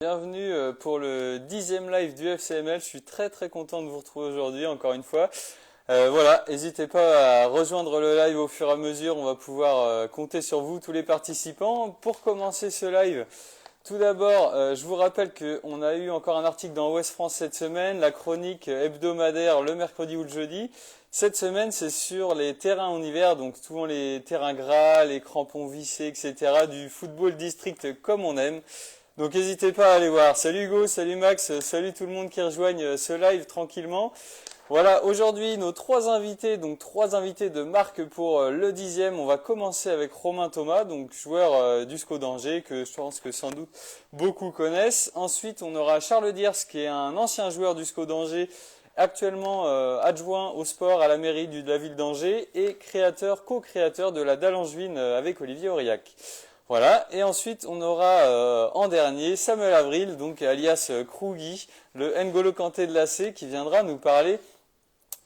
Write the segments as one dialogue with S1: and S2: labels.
S1: Bienvenue pour le 10e live du FCML. Je suis très content de vous retrouver aujourd'hui encore une fois. Voilà, n'hésitez pas à rejoindre le live au fur et à mesure. On va pouvoir compter sur vous tous les participants. Pour commencer ce live, tout d'abord, je vous rappelle qu'on a eu encore un article dans Ouest France cette semaine, la chronique hebdomadaire le mercredi ou le jeudi. Cette semaine, c'est sur les terrains en hiver, donc tous les terrains gras, les crampons vissés, etc. du football district comme on aime. Donc n'hésitez pas à aller voir. Salut Hugo, salut Max, salut tout le monde qui rejoignent ce live tranquillement. Voilà, aujourd'hui nos trois invités, donc trois invités de marque pour le 10e. On va commencer avec Romain Thomas, donc joueur du SCO d'Angers, que je pense que sans doute beaucoup connaissent. Ensuite, on aura Charles Diers, qui est un ancien joueur du SCO d'Angers, actuellement adjoint au sport à la mairie de la ville d'Angers et co-créateur de la Dalle Angevine avec Olivier Aurillac. Voilà, et ensuite on aura en dernier Samuel Avril, donc alias Krugui, le N'Golo Kanté de l'AC, qui viendra nous parler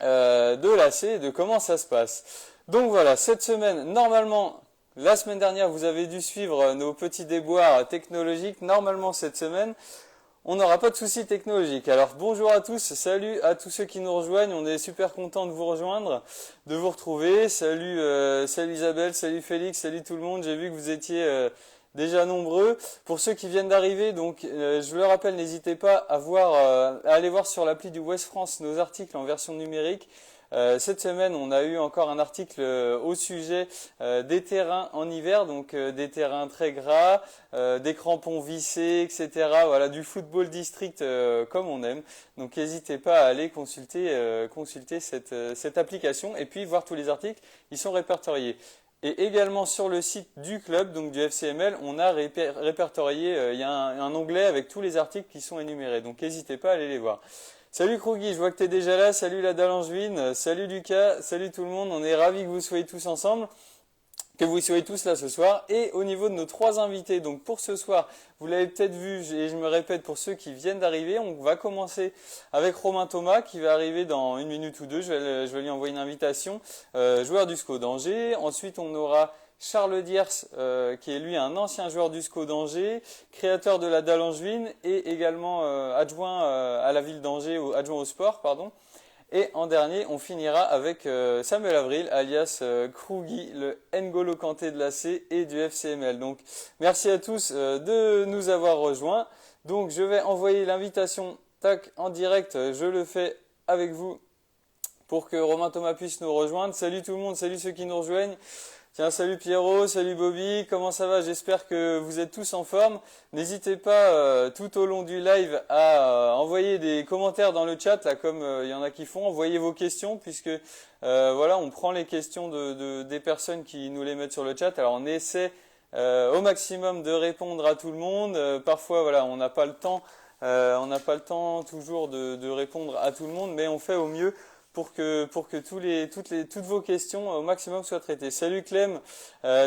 S1: de l'AC et de comment ça se passe. Donc voilà, cette semaine, normalement, la semaine dernière, vous avez dû suivre nos petits déboires technologiques. Normalement, cette semaine, on n'aura pas de soucis technologiques. Alors bonjour à tous, salut à tous ceux qui nous rejoignent, on est super content de vous rejoindre, de vous retrouver. Salut Isabelle, salut Félix, salut tout le monde, j'ai vu que vous étiez déjà nombreux. Pour ceux qui viennent d'arriver, donc je le rappelle, n'hésitez pas à aller voir sur l'appli du Ouest France nos articles en version numérique. Cette semaine, on a eu encore un article au sujet des terrains en hiver, donc des terrains très gras, des crampons vissés, etc. Voilà, du football district comme on aime. Donc n'hésitez pas à aller consulter cette application et puis voir tous les articles, ils sont répertoriés. Et également sur le site du club, donc du FCML, on a répertorié, il y a un onglet avec tous les articles qui sont énumérés. Donc n'hésitez pas à aller les voir. Salut Krugui, je vois que tu es déjà là, salut la Dalle Angevine, salut Lucas, salut tout le monde, on est ravis que vous soyez tous ensemble, que vous soyez tous là ce soir. Et au niveau de nos trois invités, donc pour ce soir, vous l'avez peut-être vu, et je me répète pour ceux qui viennent d'arriver, on va commencer avec Romain Thomas qui va arriver dans une minute ou deux, je vais lui envoyer une invitation, joueur du SCO d'Angers. Ensuite on aura Charles Diers, qui est lui un ancien joueur du SCO d'Angers, créateur de la Dalle Angevine et également adjoint à la ville d'Angers, adjoint au sport, pardon. Et en dernier, on finira avec Samuel Avril, alias Krugui, le N'Golo Kanté de l'AC et du FCML. Donc merci à tous de nous avoir rejoints. Donc je vais envoyer l'invitation en direct, je le fais avec vous pour que Romain Thomas puisse nous rejoindre. Salut tout le monde, salut ceux qui nous rejoignent. Tiens, salut Pierrot, salut Bobby, comment ça va? J'espère que vous êtes tous en forme. N'hésitez pas tout au long du live à envoyer des commentaires dans le chat, là comme il y en a qui font. Envoyez vos questions puisque voilà, on prend les questions des personnes qui nous les mettent sur le chat. Alors on essaie au maximum de répondre à tout le monde. Parfois voilà, on n'a pas le temps, toujours de répondre à tout le monde, mais on fait au mieux pour que toutes vos questions au maximum soient traitées. Salut Clem,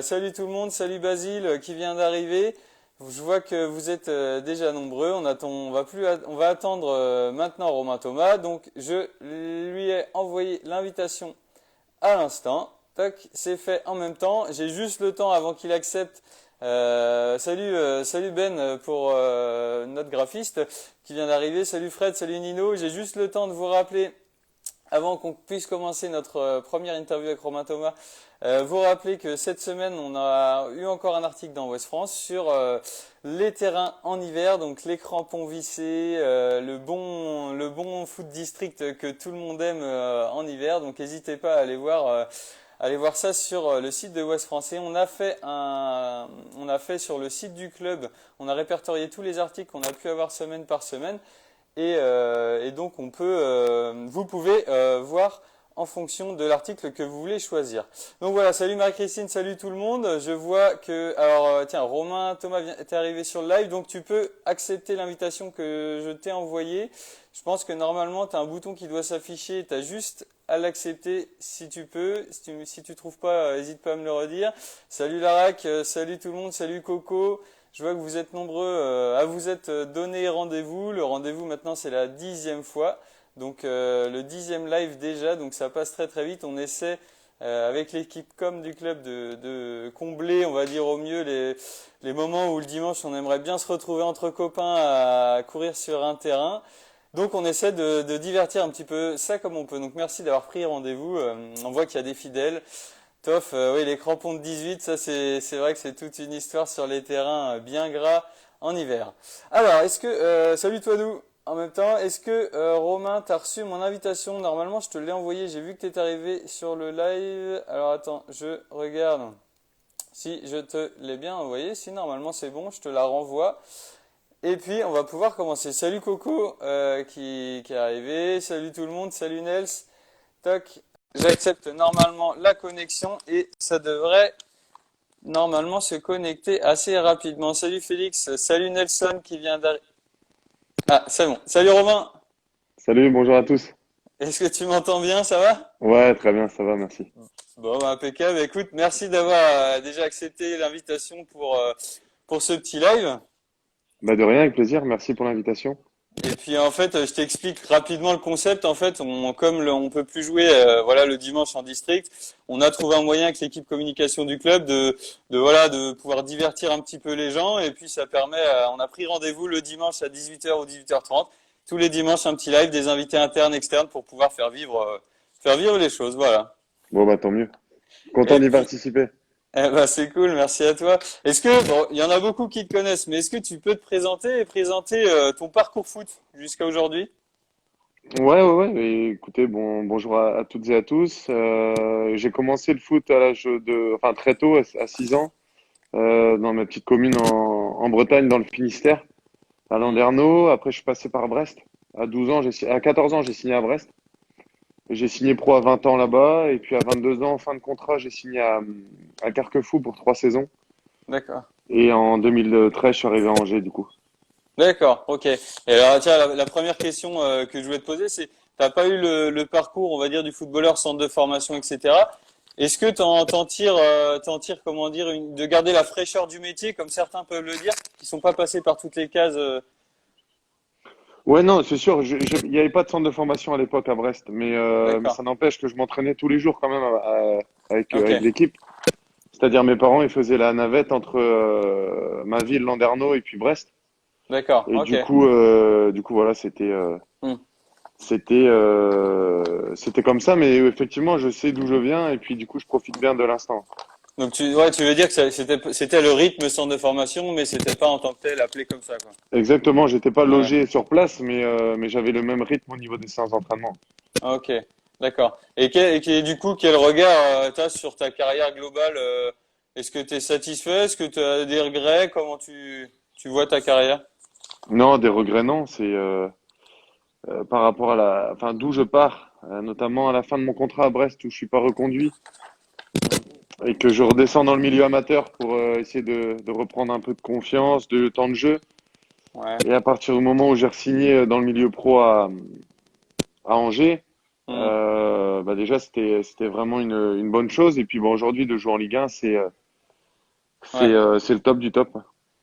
S1: salut tout le monde, salut Basile qui vient d'arriver. Je vois que vous êtes déjà nombreux. On va attendre maintenant Romain Thomas. Donc je lui ai envoyé l'invitation à l'instant. Tac, c'est fait en même temps. J'ai juste le temps avant qu'il accepte. Salut Ben pour notre graphiste qui vient d'arriver. Salut Fred, salut Nino. J'ai juste le temps de vous rappeler, avant qu'on puisse commencer notre première interview avec Romain Thomas, vous rappelez que cette semaine, on a eu encore un article dans Ouest France sur les terrains en hiver, donc les crampons vissés, le bon foot district que tout le monde aime en hiver. Donc n'hésitez pas à aller voir ça sur le site de Ouest France. Et on a fait sur le site du club, on a répertorié tous les articles qu'on a pu avoir semaine par semaine. Et donc vous pouvez voir en fonction de l'article que vous voulez choisir. Donc voilà, salut Marie-Christine, salut tout le monde. Je vois que, alors tiens, Romain Thomas est arrivé sur le live, donc tu peux accepter l'invitation que je t'ai envoyée. Je pense que normalement tu as un bouton qui doit s'afficher, tu as juste à l'accepter si tu peux. Si tu trouves pas, n'hésite pas à me le redire. Salut Larac, salut tout le monde, salut Coco. Je vois que vous êtes nombreux à vous être donné rendez-vous. Le rendez-vous maintenant c'est la 10e fois. Donc le 10e live déjà, donc ça passe très vite. On essaie avec l'équipe com du club de combler, on va dire au mieux, les moments où le dimanche on aimerait bien se retrouver entre copains à courir sur un terrain. Donc on essaie de divertir un petit peu ça comme on peut. Donc merci d'avoir pris rendez-vous. On voit qu'il y a des fidèles. Toff, oui, les crampons de 18, ça c'est vrai que c'est toute une histoire sur les terrains bien gras en hiver. Alors, salut toi nous, en même temps, est-ce que Romain, t'as reçu mon invitation? Normalement, je te l'ai envoyé, j'ai vu que t'es arrivé sur le live. Alors attends, je regarde si je te l'ai bien envoyé. Si normalement c'est bon, je te la renvoie. Et puis on va pouvoir commencer. Salut Coco qui est arrivé. Salut tout le monde. Salut Nels. Toc. J'accepte normalement la connexion et ça devrait normalement se connecter assez rapidement. Salut Félix. Salut Nelson qui vient d'arriver. Ah, c'est bon. Salut Romain.
S2: Salut, bonjour à tous.
S1: Est-ce que tu m'entends bien? Ça va?
S2: Ouais, très bien, ça va, merci.
S1: Bon, bah, impeccable. Écoute, merci d'avoir déjà accepté l'invitation pour ce petit live.
S2: Bah de rien, avec plaisir, merci pour l'invitation.
S1: Et puis en fait, je t'explique rapidement le concept. En fait, on peut plus jouer, voilà, le dimanche en district, on a trouvé un moyen avec l'équipe communication du club de pouvoir divertir un petit peu les gens. Et puis ça permet, on a pris rendez-vous le dimanche à 18h ou 18h30. Tous les dimanches, un petit live, des invités internes, externes pour pouvoir faire vivre les choses. Voilà.
S2: Bon bah tant mieux. Content
S1: Et
S2: d'y
S1: puis,
S2: participer.
S1: eh ben, c'est cool, merci à toi. Bon, il y en a beaucoup qui te connaissent, mais est-ce que tu peux te présenter et présenter ton parcours foot jusqu'à aujourd'hui?
S2: Ouais. Et écoutez, bonjour à toutes et à tous. J'ai commencé le foot à enfin très tôt, à 6 ans, dans ma petite commune en Bretagne, dans le Finistère, à
S1: Hmm.
S2: Landerneau. Après, je suis passé par Brest. À 12 ans, à 14 ans, j'ai signé à Brest. J'ai signé pro à 20 ans là-bas. Et puis à 22 ans, en fin de contrat, j'ai signé à Carquefou pour 3 saisons.
S1: D'accord.
S2: Et en 2013, je suis arrivé à Angers, du coup.
S1: D'accord, ok. Et alors, tiens, la première question que je voulais te poser, c'est, t'as pas eu le parcours, on va dire, du footballeur, centre de formation, etc. Est-ce que t'en tires, comment dire, de garder la fraîcheur du métier, comme certains peuvent le dire, qui sont pas passés par toutes les cases.
S2: Ouais, non, c'est sûr. Il n'y avait pas de centre de formation à l'époque à Brest, mais
S1: D'accord.
S2: ça n'empêche que je m'entraînais tous les jours quand même
S1: Ok.
S2: avec l'équipe. C'est-à-dire mes parents, ils faisaient la navette entre ma ville, Landerneau, et puis Brest.
S1: D'accord.
S2: Et
S1: Ok.
S2: du coup, voilà,
S1: Hmm.
S2: c'était comme ça. Mais effectivement, je sais d'où je viens, et puis du coup, je profite bien de l'instant.
S1: Donc ouais, tu veux dire que c'était le rythme centre de formation, mais c'était pas en tant que tel appelé comme ça, quoi.
S2: Exactement. J'étais pas
S1: Ouais.
S2: logé sur place, mais j'avais le même rythme au niveau des séances d'entraînement.
S1: Ok, d'accord. Du coup, quel regard t'as sur ta carrière globale? Est-ce que tu es satisfait? Est-ce que tu as des regrets? Comment tu vois ta carrière?
S2: Non, des regrets, non. C'est par rapport enfin, d'où je pars, notamment à la fin de mon contrat à Brest où je suis pas reconduit
S1: Hmm.
S2: et que je redescends dans le milieu amateur pour essayer de reprendre un peu de confiance, de temps de jeu.
S1: Ouais.
S2: Et à partir du moment où j'ai re-signé dans le milieu pro à Angers,
S1: Hmm.
S2: bah déjà c'était vraiment une bonne chose. Et puis bon, aujourd'hui de jouer en Ligue 1,
S1: Ouais.
S2: c'est le top du top.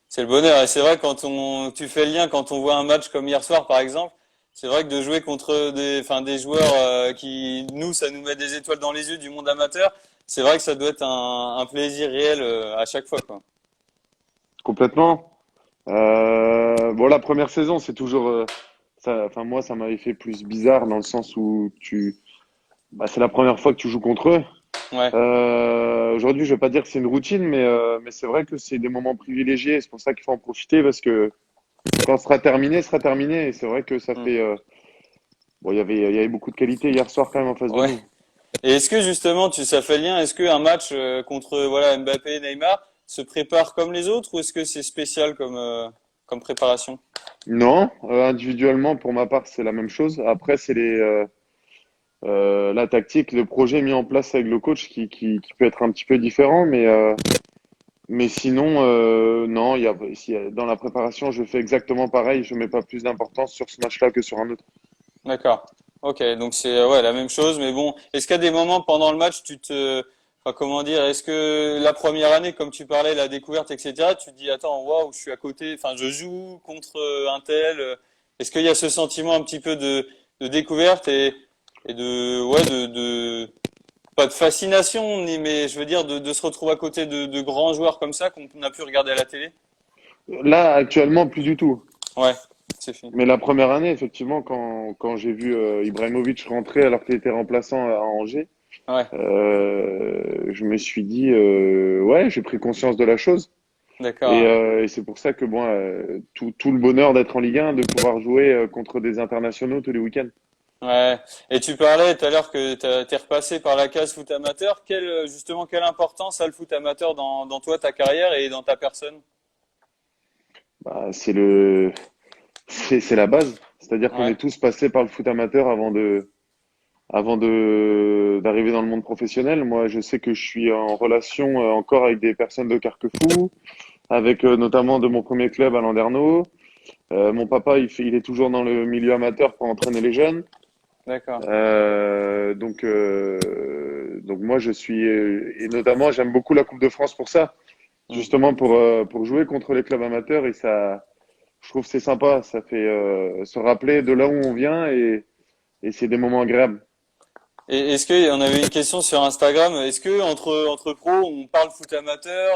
S1: C'est le bonheur. Et c'est vrai quand tu fais le lien quand on voit un match comme hier soir, par exemple. C'est vrai que de jouer contre des joueurs qui, nous, ça nous met des étoiles dans les yeux du monde amateur. C'est vrai que ça doit être un plaisir réel à chaque fois, quoi.
S2: Complètement. Bon, la première saison, c'est toujours ça. Enfin moi, ça m'avait fait plus bizarre dans le sens où bah, c'est la première fois que tu joues contre eux.
S1: Ouais.
S2: Aujourd'hui, je vais pas dire que c'est une routine, mais c'est vrai que c'est des moments privilégiés. C'est pour ça qu'il faut en profiter parce que quand ce sera terminé. Et c'est vrai que ça
S1: Hmm.
S2: fait. Bon, il y avait beaucoup de qualité hier soir quand même en face de
S1: Ouais.
S2: nous.
S1: Et est-ce que justement, ça fait le lien, est-ce qu'un match contre voilà Mbappé, Neymar se prépare comme les autres ou est-ce que c'est spécial comme préparation?
S2: Non, individuellement, pour ma part, c'est la même chose. Après, c'est la tactique, le projet mis en place avec le coach qui peut être un petit peu différent, mais sinon, non, dans la préparation, je fais exactement pareil. Je mets pas plus d'importance sur ce match-là que sur un autre.
S1: D'accord. Ok, donc c'est ouais la même chose, mais bon, est-ce qu'il y a des moments pendant le match, enfin comment dire, est-ce que la première année, comme tu parlais, la découverte, etc., tu te dis attends, waouh, je suis à côté, enfin je joue contre un tel, est-ce qu'il y a ce sentiment un petit peu de découverte et de ouais pas de fascination, ni mais je veux dire de se retrouver à côté de grands joueurs comme ça qu'on a pu regarder à la télé?
S2: Là, actuellement, plus du tout.
S1: Ouais, c'est fini.
S2: Mais la première année, effectivement, quand j'ai vu Ibrahimovic rentrer alors qu'il était remplaçant à Angers,
S1: Ouais,
S2: je me suis dit, ouais, j'ai pris conscience de la chose.
S1: d'accord.
S2: Et c'est pour ça que bon, tout le bonheur d'être en Ligue 1, de pouvoir jouer contre des internationaux tous les week-ends.
S1: Ouais. Et tu parlais tout à l'heure que t'es repassé par la case foot amateur. Justement, quelle importance a le foot amateur dans toi, ta carrière et dans ta personne?
S2: Bah, c'est la base. C'est-à-dire qu'on
S1: Ouais,
S2: est tous passés par le foot amateur d'arriver dans le monde professionnel. Moi, je sais que je suis en relation encore avec des personnes de Carquefou, avec notamment de mon premier club à Landerneau. Mon papa, il est toujours dans le milieu amateur pour entraîner les jeunes.
S1: d'accord.
S2: Donc moi, je suis et notamment, j'aime beaucoup la Coupe de France pour ça,
S1: Hmm.
S2: justement pour jouer contre les clubs amateurs et ça, je trouve que c'est sympa. Ça fait se rappeler de là où on vient et c'est des moments agréables.
S1: Et est-ce que, on avait une question sur Instagram, est-ce que entre pros, on parle foot amateur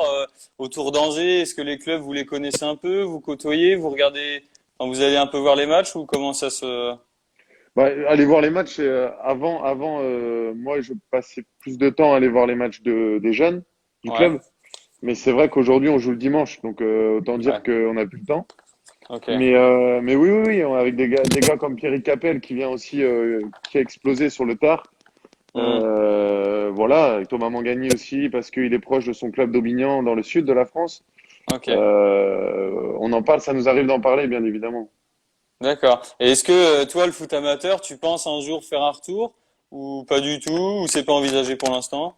S1: autour d'Angers? Est-ce que les clubs, vous les connaissez un peu, vous côtoyez, vous regardez, enfin, vous allez un peu voir les matchs ou comment ça se...
S2: Bah, aller voir les matchs, avant, moi, je passais plus de temps à aller voir les matchs des jeunes du
S1: Ouais,
S2: club. Mais c'est vrai qu'aujourd'hui, on joue le dimanche, donc autant dire
S1: ouais,
S2: qu'on n'a plus le temps.
S1: ok.
S2: Mais oui, oui, oui, avec des gars comme Pierrick Capel qui vient aussi, qui a explosé sur le tard.
S1: Hmm,
S2: Voilà, et Thomas Mangani aussi, parce qu'il est proche de son club d'Aubignan dans le sud de la France.
S1: ok,
S2: On en parle, ça nous arrive d'en parler, bien évidemment.
S1: d'accord. Et est-ce que toi, le foot amateur, tu penses un jour faire un retour ou pas du tout, ou c'est pas envisagé pour l'instant?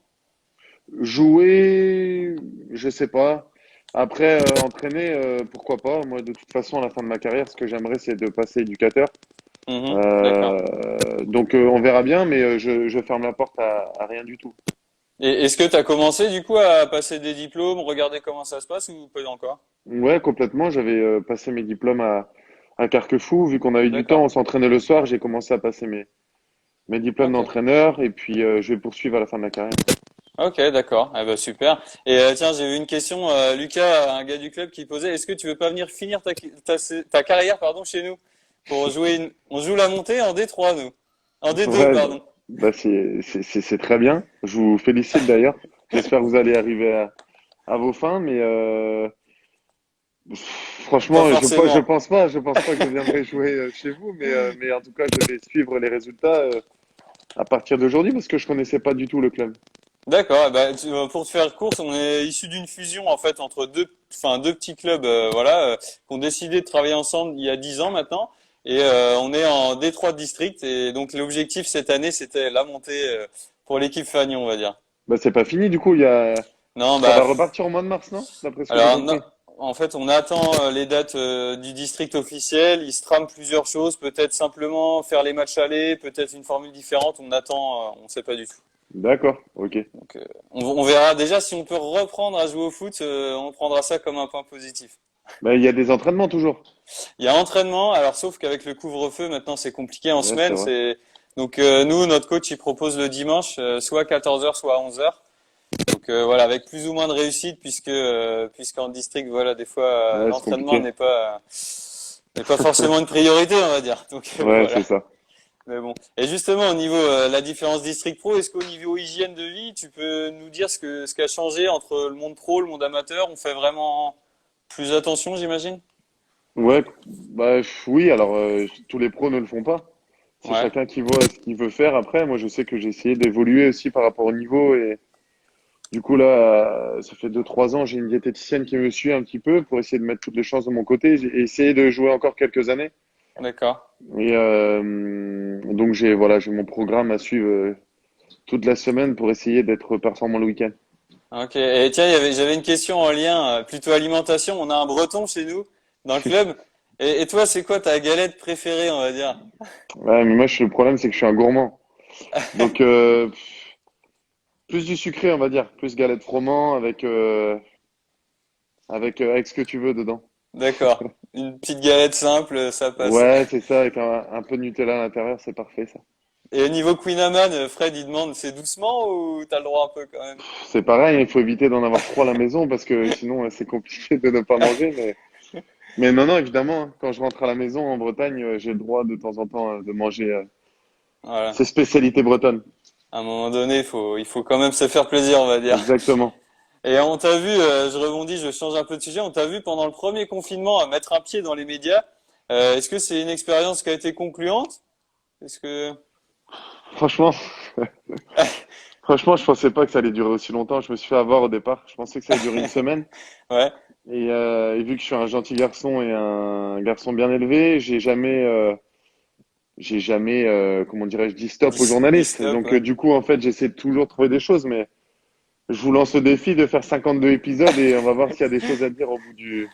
S2: Jouer, je sais pas. Après, entraîner, pourquoi pas. Moi, de toute façon, à la fin de ma carrière, ce que j'aimerais, c'est de passer éducateur.
S1: Mhm, d'accord.
S2: Donc, on verra bien, mais je ferme la porte à rien du tout.
S1: Et est-ce que tu as commencé du coup à passer des diplômes, regarder comment ça se passe ou pas encore?
S2: Ouais, complètement. J'avais passé mes diplômes à Carquefou. Vu qu'on avait du temps,
S1: D'accord.
S2: on s'entraînait le soir. J'ai commencé à passer mes diplômes
S1: Ok.
S2: d'entraîneur et puis je vais poursuivre à la fin de ma carrière.
S1: Ok, d'accord. Eh ben, super. Et tiens, j'ai vu une question, Lucas, un gars du club qui posait, est-ce que tu veux pas venir finir ta carrière, pardon, chez nous pour jouer on joue la montée en D3, nous. En D2,
S2: Ouais,
S1: pardon.
S2: bah c'est très bien. Je vous félicite d'ailleurs. J'espère que vous allez arriver à vos fins, mais
S1: Pas
S2: franchement,
S1: forcément.
S2: je pense pas que je viendrai jouer chez vous, mais en tout cas, je vais suivre les résultats à partir d'aujourd'hui parce que je connaissais pas du tout le club.
S1: D'accord. Eh ben, pour te faire course, on est issu d'une fusion en fait entre deux petits clubs, voilà, qui ont décidé de travailler ensemble il y a 10 ans maintenant. Et on est en D3 district. Et donc l'objectif cette année, c'était la montée pour l'équipe Fagnon, on va dire.
S2: Bah c'est pas fini du coup.
S1: Non,
S2: Ça
S1: bah
S2: va repartir au mois de mars, non? D'après ce que j'ai
S1: alors, non,
S2: compris.
S1: en fait, on attend les dates du district officiel. Il se trame plusieurs choses. Peut-être simplement faire les matchs allés, peut-être une formule différente. On attend, on ne sait pas du tout.
S2: D'accord, ok.
S1: Donc, on verra déjà si on peut reprendre à jouer au foot. On prendra ça comme un point positif.
S2: Bah il y a des entraînements toujours.
S1: Il y a entraînement. Alors, sauf qu'avec le couvre-feu, maintenant, c'est compliqué en
S2: Ouais, c'est
S1: semaine.
S2: vrai.
S1: C'est donc nous, notre coach, il propose le dimanche, soit 14 heures, soit 11 heures. Donc voilà, avec plus ou moins de réussite puisqu'en district, voilà, des fois
S2: Ouais, c'est
S1: l'entraînement
S2: compliqué.
S1: n'est pas forcément une priorité, on va dire. Donc
S2: Ouais,
S1: voilà.
S2: c'est ça.
S1: Mais bon. Et justement, au niveau la différence district pro, est-ce qu'au niveau hygiène de vie, tu peux nous dire ce qui a changé entre le monde pro, le monde amateur? On fait vraiment plus attention, j'imagine?
S2: Ouais, bah oui, alors tous les pros ne le font pas. C'est
S1: Ouais,
S2: chacun qui voit ce qu'il veut faire après. Moi, je sais que j'ai essayé d'évoluer aussi par rapport au niveau et du coup là, ça fait 2 3 ans, j'ai une diététicienne qui me suit un petit peu pour essayer de mettre toutes les chances de mon côté. J'ai essayé de jouer encore quelques années
S1: d'accord.
S2: et donc j'ai mon programme à suivre toute la semaine pour essayer d'être performant le week-end.
S1: Ok. Et tiens, j'avais une question en lien plutôt alimentation. On a un Breton chez nous dans le club. Et toi, c'est quoi ta galette préférée, on va dire?
S2: Ouais, mais moi, le problème, c'est que je suis un gourmand. Donc, plus du sucré, on va dire. Plus galette froment avec ce que tu veux dedans.
S1: D'accord. Une petite galette simple, ça passe.
S2: Ouais, c'est ça, avec un peu de Nutella à l'intérieur, c'est parfait, ça.
S1: Et au niveau Queen Amman, Fred, il demande, c'est doucement ou t'as le droit un peu quand même?
S2: C'est pareil, il faut éviter d'en avoir trop à la maison parce que sinon c'est compliqué de ne pas manger. Mais non, non, évidemment, hein, quand je rentre à la maison en Bretagne, j'ai le droit de temps en temps de manger
S1: Voilà.
S2: ces spécialités bretonnes.
S1: À un moment donné, il faut quand même se faire plaisir, on va dire.
S2: Exactement.
S1: Et on t'a vu, je rebondis, je change un peu de sujet, on t'a vu pendant le premier confinement à mettre un pied dans les médias. Est-ce que c'est une expérience qui a été concluante? Est-ce que...
S2: Franchement, franchement, je pensais pas que ça allait durer aussi longtemps. Je me suis fait avoir au départ. Je pensais que ça allait durer une semaine.
S1: Ouais,
S2: Et vu que je suis un gentil garçon et un garçon bien élevé, j'ai jamais, comment dirais-je, dit stop aux
S1: dis
S2: journalistes.
S1: stop,
S2: Donc,
S1: ouais.
S2: du coup, en fait, j'essaie de toujours trouver des choses, mais je vous lance au défi de faire 52 épisodes et on va voir s'il y a des choses à dire au bout du.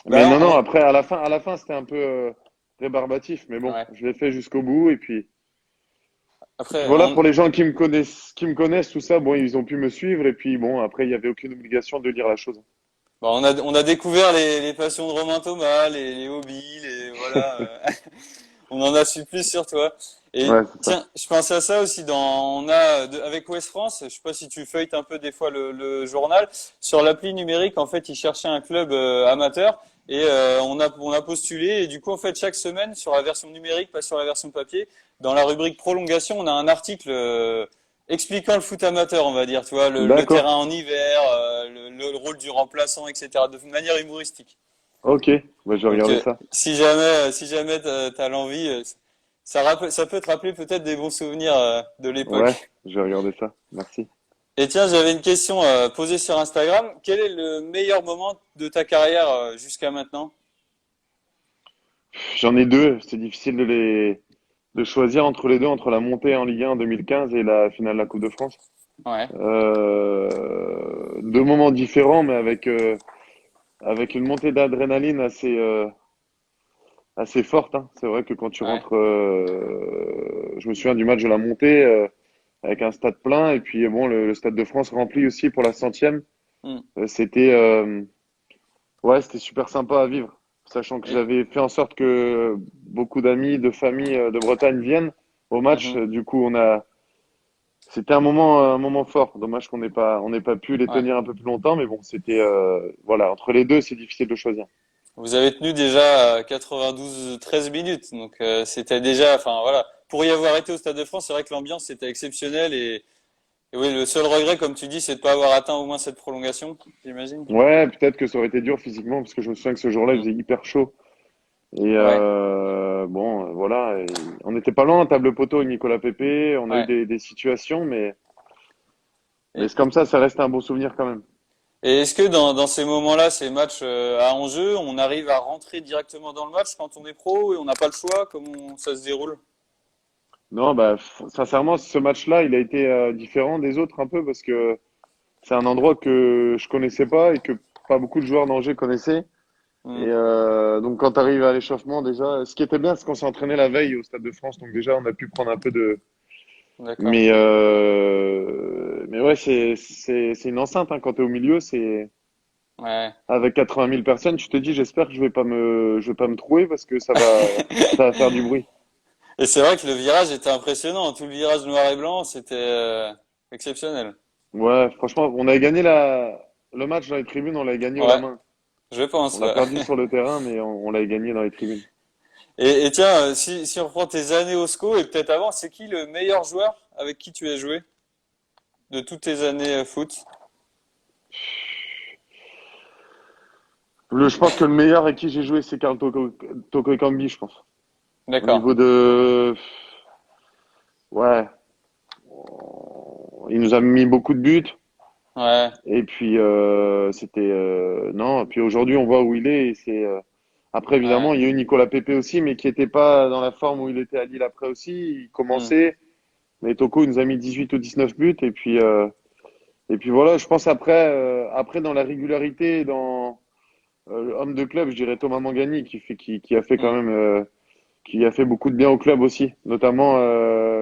S2: Mais
S1: Bah,
S2: non, non, après, à la fin, c'était un peu rébarbatif, mais bon,
S1: ouais.
S2: je l'ai fait jusqu'au bout et puis
S1: Après,
S2: voilà, pour les gens qui me connaissent, tout ça, bon, ils ont pu me suivre et puis bon, après, il y avait aucune obligation de lire la chose.
S1: on a découvert les passions de Romain Thomas, les hobbies, voilà. On en a su plus sur toi. Et
S2: Ouais, c'est ça.
S1: tiens, je pensais à ça aussi on a avec Ouest France, je sais pas si tu feuilletes un peu des fois le journal, sur l'appli numérique, en fait, ils cherchaient un club amateur et on a postulé et du coup, en fait, chaque semaine sur la version numérique, pas sur la version papier, dans la rubrique prolongation, on a un article expliquant le foot amateur, on va dire, tu vois, le
S2: D'accord.
S1: terrain en hiver, le rôle du remplaçant, etc., de manière humoristique.
S2: Ok, bah, je vais
S1: Donc,
S2: regarder ça.
S1: si jamais t'as l'envie, ça peut te rappeler peut-être des bons souvenirs de
S2: Ouais,
S1: l'époque.
S2: je vais regarder ça. Merci.
S1: Et tiens, j'avais une question posée sur Instagram. Quel est le meilleur moment de ta carrière jusqu'à maintenant?
S2: J'en ai deux. C'est difficile de choisir entre les deux, entre la montée en Ligue 1 en 2015 et la finale de la Coupe de France.
S1: Ouais,
S2: Deux moments différents, mais avec une montée d'adrénaline assez forte, hein. C'est vrai que quand tu
S1: ouais.
S2: rentres, je me souviens du match de la montée avec un stade plein et puis bon, le Stade de France rempli aussi pour la centième.
S1: Hmm.
S2: C'était ouais, c'était super sympa à vivre, sachant que
S1: Et,
S2: j'avais fait en sorte que beaucoup d'amis, de famille de Bretagne viennent au match.
S1: mhm,
S2: Du coup, c'était un moment fort. Dommage qu'on n'ait pas pu les
S1: ouais.
S2: tenir un peu plus longtemps, mais bon, c'était, voilà, entre les deux, c'est difficile de choisir.
S1: Vous avez tenu déjà 13 minutes, donc c'était déjà, enfin voilà, pour y avoir été au Stade de France, c'est vrai que l'ambiance était exceptionnelle et oui, le seul regret, comme tu dis, c'est de pas avoir atteint au moins cette prolongation, j'imagine.
S2: Ouais, peut-être que ça aurait été dur physiquement, parce que je me souviens que ce jour-là, il
S1: Hmm.
S2: faisait hyper chaud. Et
S1: Ouais,
S2: bon, voilà, et on n'était pas loin, table poteau avec Nicolas Pepe. On a eu
S1: ouais.
S2: des situations, mais
S1: Et,
S2: c'est comme ça reste un bon souvenir quand même.
S1: Et est-ce que dans ces moments-là, ces matchs à enjeu, on arrive à rentrer directement dans le match quand on est pro et on n'a pas le choix? Comment ça se déroule?
S2: Non, bah, sincèrement, ce match-là, il a été différent des autres un peu parce que c'est un endroit que je connaissais pas et que pas beaucoup de joueurs d'Angers connaissaient. Et
S1: Hmm,
S2: donc, quand tu arrives à l'échauffement, déjà, ce qui était bien, c'est qu'on s'est entraîné la veille au Stade de France. Donc, déjà, on a pu prendre un peu de.
S1: d'accord.
S2: Mais ouais, c'est une enceinte, hein, quand tu es au milieu, c'est.
S1: Ouais.
S2: Avec 80 000 personnes, tu te dis, j'espère que je vais pas me trouer parce que ça va faire du bruit.
S1: Et c'est vrai que le virage était impressionnant. Tout le virage noir et blanc, c'était exceptionnel.
S2: Ouais, franchement, on avait gagné le match dans les tribunes, on l'avait gagné au la
S1: Ouais,
S2: main.
S1: je
S2: On
S1: pense.
S2: l'a
S1: Ouais.
S2: perdu sur le terrain, mais on l'avait gagné dans les tribunes.
S1: Et tiens, si on reprend tes années au SCO et peut-être avant, c'est qui le meilleur joueur avec qui tu as joué de toutes tes années foot?
S2: Je pense que le meilleur avec qui j'ai joué, c'est Karl Toko Ekambi, je pense. Au
S1: D'accord.
S2: niveau de. Ouais, il nous a mis beaucoup de buts.
S1: Ouais.
S2: Et puis, c'était. Non, puis aujourd'hui, on voit où il est. Après,
S1: Ouais.
S2: évidemment, il y a eu Nicolas Pepe aussi, mais qui n'était pas dans la forme où il était à Lille après aussi. Il
S1: Hmm,
S2: commençait. Mais Toko, il nous a mis 18 ou 19 buts. Et puis voilà, je pense après dans la régularité, dans homme de club, je dirais Thomas Mangani qui a fait quand
S1: hmm.
S2: même qui a fait beaucoup de bien au club aussi. Notamment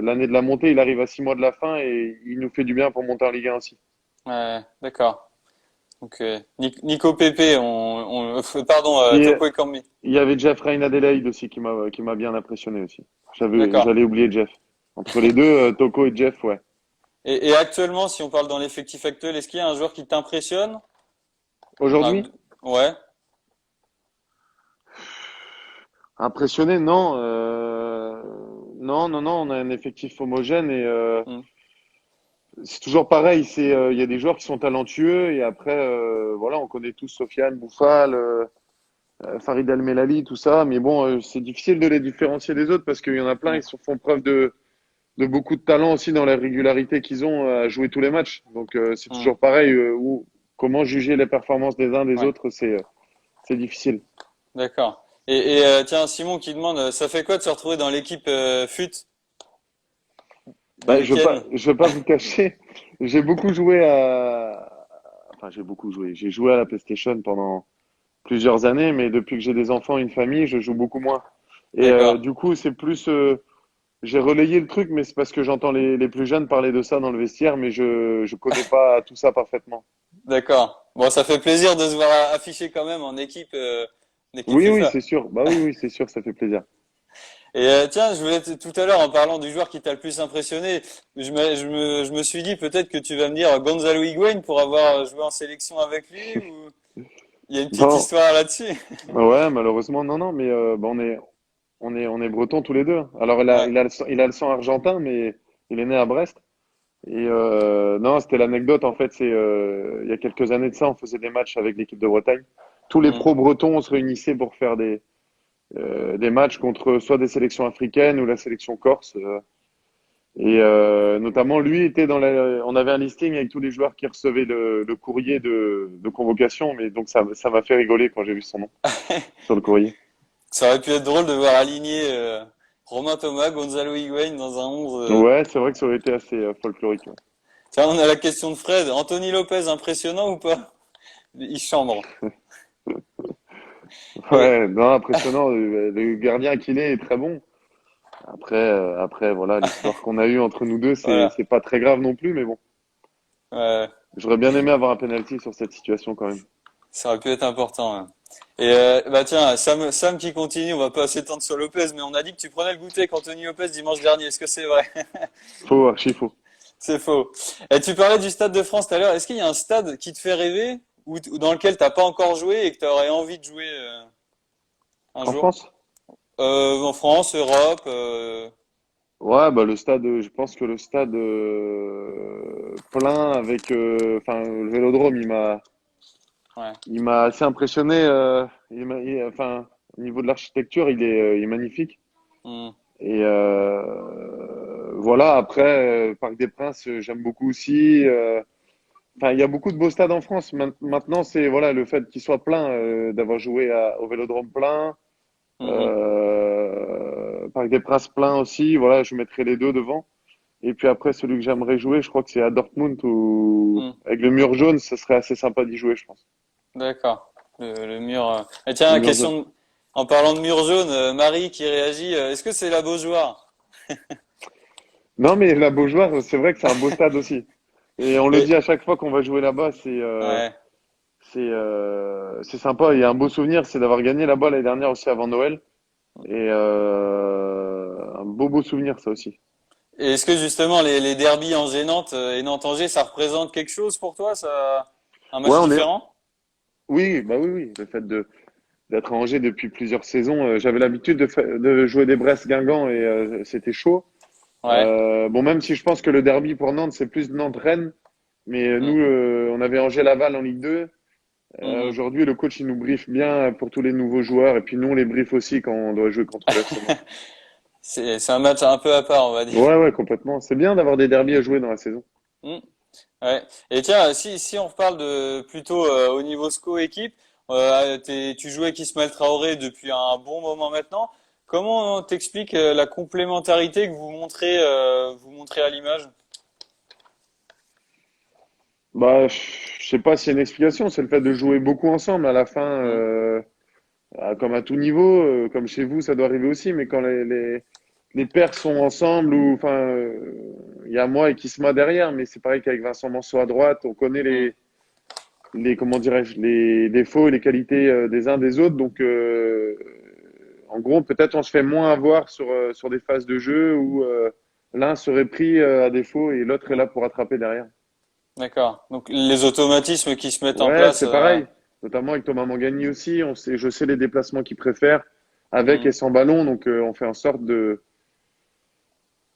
S2: l'année de la montée, il arrive à 6 mois de la fin et il nous fait du bien pour monter en Ligue 1 aussi.
S1: Ouais, d'accord. Donc, Nico Pepe, pardon,
S2: Puis
S1: Toko Ekambi.
S2: il y avait Jeff Reine Adelaide aussi qui m'a bien impressionné aussi.
S1: D'accord.
S2: J'allais oublier Jeff. Entre les deux, Toko et Jeff, ouais.
S1: Et actuellement, si on parle dans l'effectif actuel, est-ce qu'il y a un joueur qui t'impressionne? Un-
S2: Aujourd'hui,
S1: Ouais.
S2: impressionné, non. Non, non, non, on a un effectif homogène et
S1: Hmm.
S2: c'est toujours pareil. Il y a des joueurs qui sont talentueux et après, voilà, on connaît tous Sofiane Bouffal, Farid El Melali, tout ça. Mais bon, c'est difficile de les différencier des autres parce qu'il y en a plein,
S1: Hmm.
S2: font preuve de beaucoup de talent aussi dans la régularité qu'ils ont à jouer tous les matchs. Donc c'est
S1: Hmm.
S2: toujours pareil. Comment juger les performances des uns des
S1: Ouais.
S2: autres, c'est difficile.
S1: D'accord. Tiens, Simon qui demande, ça fait quoi de se retrouver dans l'équipe FUT de
S2: Bah,
S1: Ken?
S2: je vais pas vous cacher. J'ai beaucoup joué enfin, j'ai beaucoup joué. J'ai joué à la PlayStation pendant plusieurs années, mais depuis que j'ai des enfants et une famille, je joue beaucoup moins. Et
S1: D'accord.
S2: du coup, c'est plus, j'ai relayé le truc, mais c'est parce que j'entends les plus jeunes parler de ça dans le vestiaire, mais je connais pas tout ça parfaitement.
S1: D'accord. Bon, ça fait plaisir de se voir afficher quand même en équipe
S2: Oui, oui,
S1: FIFA.
S2: c'est sûr. Bah oui, oui, c'est sûr, ça fait plaisir.
S1: Tiens, tout à l'heure en parlant du joueur qui t'a le plus impressionné, je me suis dit peut-être que tu vas me dire Gonzalo Higuaín pour avoir joué en sélection avec lui ou il y a une petite
S2: Non,
S1: histoire là-dessus.
S2: ouais, malheureusement, non, non, mais bah, on est bretons tous les deux. Alors,
S1: Ouais.
S2: il a le sang argentin, mais il est né à Brest. Et non, c'était l'anecdote, en fait, il y a quelques années de ça, on faisait des matchs avec l'équipe de Bretagne. Tous les
S1: Hmm.
S2: pros bretons, on se réunissait pour faire des matchs contre soit des sélections africaines ou la sélection corse. Et notamment, lui était on avait un listing avec tous les joueurs qui recevaient le courrier de convocation, mais donc ça m'a fait rigoler quand j'ai vu son nom sur le courrier.
S1: Ça aurait pu être drôle de voir aligner Romain Thomas, Gonzalo Higuaín dans un 11.
S2: Ouais, c'est vrai que ça aurait été assez folklorique. Ouais.
S1: Tiens, on a la question de Fred. Anthony Lopez, impressionnant ou pas? Il chambre. Et
S2: Ouais, non, impressionnant. Le gardien qu'il est très bon. Après, voilà, l'histoire qu'on a eue entre nous deux,
S1: voilà.
S2: c'est pas très grave non plus, mais bon.
S1: Ouais,
S2: J'aurais bien aimé avoir un penalty sur cette situation quand même.
S1: ça aurait pu être important, hein. Bah tiens, Sam qui continue, on va pas s'étendre sur Lopez, mais on a dit que tu prenais le goûter avec Anthony Lopez dimanche dernier. Est-ce que c'est vrai?
S2: Faux, archi faux.
S1: C'est faux. Et tu parlais du Stade de France tout à l'heure. Est-ce qu'il y a un stade qui te fait rêver ou dans lequel t'as pas encore joué et que tu aurais envie de jouer un
S2: En
S1: jour?
S2: France?
S1: En France, Europe.
S2: Ouais, bah le stade, je pense que le stade plein avec, enfin, le Vélodrome,
S1: Ouais.
S2: il m'a assez impressionné. Enfin, au niveau de l'architecture, il est magnifique.
S1: Hmm.
S2: Et voilà. Après, Parc des Princes, j'aime beaucoup aussi. Enfin, il y a beaucoup de beaux stades en France. Maintenant, c'est voilà le fait qu'il soit plein, d'avoir joué au Vélodrome plein,
S1: Mhm.
S2: Parc des Princes plein aussi. Voilà, je mettrai les deux devant. Et puis après, celui que j'aimerais jouer, je crois que c'est à Dortmund ou
S1: Hmm.
S2: avec le mur jaune, ça serait assez sympa d'y jouer, je pense.
S1: D'accord. Le mur. Et
S2: Le
S1: tiens,
S2: mur jaune.
S1: en parlant de mur jaune, Marie qui réagit. Est-ce que c'est la Beaujoire?
S2: Non, mais la Beaujoire, c'est vrai que c'est un beau stade aussi. Et on le
S1: Et
S2: dit à chaque fois qu'on va jouer là-bas,
S1: ouais.
S2: c'est sympa. Il y a un beau souvenir, c'est d'avoir gagné là-bas l'année dernière aussi avant Noël. Et un beau souvenir, ça aussi.
S1: Et est-ce que justement les derbies en Nantes et Nantes-Angers, ça représente quelque chose pour toi, ça, un
S2: Ouais,
S1: match différent?
S2: oui, bah oui, oui. Le fait d'être à Angers depuis plusieurs saisons, j'avais l'habitude de jouer des Brest-Guingamp et c'était chaud.
S1: Ouais.
S2: Bon, même si je pense que le derby pour Nantes, c'est plus Nantes-Rennes, mais
S1: Hmm.
S2: nous, on avait Angers-Laval en Ligue 2.
S1: Mhm.
S2: Aujourd'hui, le coach, il nous briefe bien pour tous les nouveaux joueurs, et puis nous, on les briefe aussi quand on doit jouer contre le FC Nantes.
S1: C'est un match un peu à part, on va dire.
S2: Ouais, ouais, complètement. C'est bien d'avoir des derbies à jouer dans la saison.
S1: Hmm. Ouais. Et tiens, si on reparle de plutôt au niveau SCO équipe, tu jouais avec Ismaël Traoré depuis un bon moment maintenant. Comment t'expliques la complémentarité que vous montrez à l'image?
S2: Bah, je sais pas s'il y a une explication, c'est le fait de jouer beaucoup ensemble à la fin,
S1: Hmm.
S2: comme à tout niveau, comme chez vous, ça doit arriver aussi, mais quand les pairs sont ensemble, ou enfin, il y a moi et Kisma derrière, mais c'est pareil qu'avec Vincent Manceau à droite, on connaît
S1: Hmm.
S2: comment dirais-je, les défauts et les qualités des uns des autres, donc en gros, peut-être on se fait moins avoir sur des phases de jeu l'un serait pris à défaut et l'autre est là pour attraper derrière.
S1: D'accord. Donc les automatismes qui se mettent en
S2: Ouais,
S1: place.
S2: c'est pareil. Notamment avec Thomas Mangani aussi, je sais les déplacements qu'il préfère avec
S1: Hmm,
S2: et sans ballon, donc on fait en sorte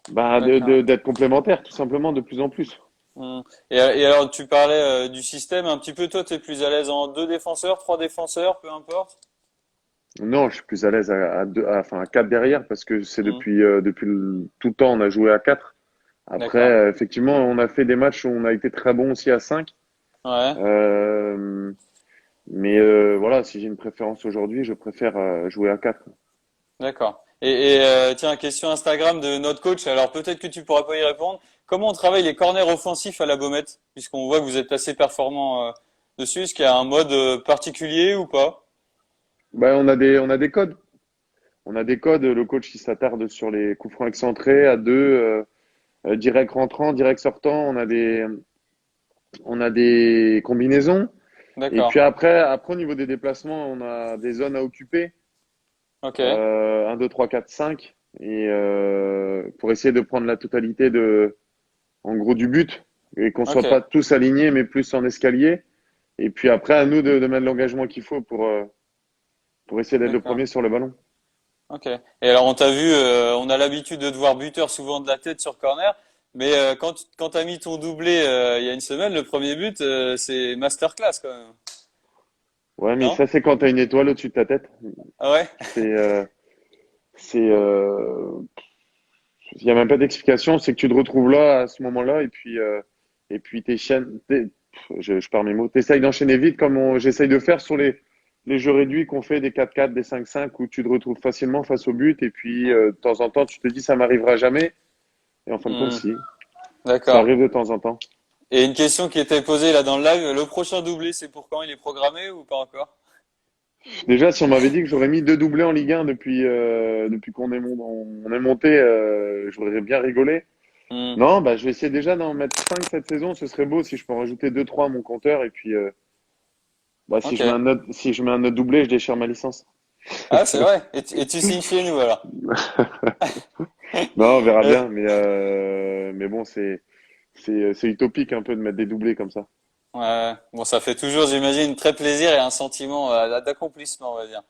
S1: d'accord.
S2: d'être complémentaires, tout simplement, de plus en plus.
S1: Hmm. Et alors tu parlais du système un petit peu. Toi, tu es plus à l'aise en deux défenseurs, trois défenseurs, peu importe.
S2: Non, je suis plus à l'aise à 4 derrière parce que c'est
S1: Hmm,
S2: depuis tout le temps, on a joué à 4. Après,
S1: d'accord.
S2: effectivement, on a fait des matchs où on a été très bon aussi à 5.
S1: Ouais.
S2: Euh, mais voilà, si j'ai une préférence aujourd'hui, je préfère jouer à 4.
S1: D'accord. Tiens, question Instagram de notre coach. Alors peut-être que tu pourras pas y répondre. Comment on travaille les corners offensifs à la Baumette? Puisqu'on voit que vous êtes assez performant dessus. Est-ce qu'il y a un mode particulier ou pas?
S2: Ben, on a des codes. On a des codes. Le coach, il s'attarde sur les coups francs excentrés à deux, direct rentrant, direct sortant. On a des combinaisons. Et puis
S1: D'accord.
S2: après, au niveau des déplacements, on a des zones à occuper.
S1: Ok.
S2: 1, 2, 3, 4, 5. Et pour essayer de prendre la totalité en gros, du but. Et qu'on
S1: Ok.
S2: soit pas tous alignés, mais plus en escalier. Et puis après, à nous de mettre l'engagement qu'il faut pour essayer d'être le
S1: D'accord.
S2: premier sur le ballon.
S1: Ok. Et alors on t'a vu, on a l'habitude de te voir buteur souvent de la tête sur corner. Mais quand t'as mis ton doublé il y a une semaine, le premier but, c'est masterclass quand même.
S2: Ouais, mais
S1: Non?
S2: ça, c'est quand tu as une étoile au-dessus de ta tête.
S1: Ah ouais?
S2: C'est, euh, il y a même pas d'explication. C'est que tu te retrouves là, à ce moment-là, et puis je perds mes mots. T'essayes d'enchaîner vite comme j'essaye de faire sur les jeux réduits qu'on fait des 4-4, des 5-5 où tu te retrouves facilement face au but. Et puis,
S1: Hmm.
S2: de temps en temps, tu te dis, ça m'arrivera jamais. Et en fin de compte,
S1: Hmm.
S2: si. Ça
S1: D'accord.
S2: arrive de temps en temps.
S1: Et une question qui était posée là dans le live, le prochain doublé, c'est pour quand? Il est programmé ou pas encore?
S2: Déjà, si on m'avait dit que j'aurais mis deux doublés en Ligue 1 depuis on est monté, j'aurais bien rigolé.
S1: Hmm,
S2: Non, bah, je vais essayer déjà d'en mettre 5 cette saison. Ce serait beau si je peux en rajouter deux trois à mon compteur. Et puis, bah,
S1: ok.
S2: si je mets un autre doublé, je déchire ma licence.
S1: Ah, c'est vrai. Et tu signes chez nous alors?
S2: Non, on verra
S1: Euh,
S2: bien. Mais bon, c'est utopique un peu de mettre des doublés comme ça.
S1: ouais. Bon, ça fait toujours, j'imagine, très plaisir et un sentiment d'accomplissement, on va dire.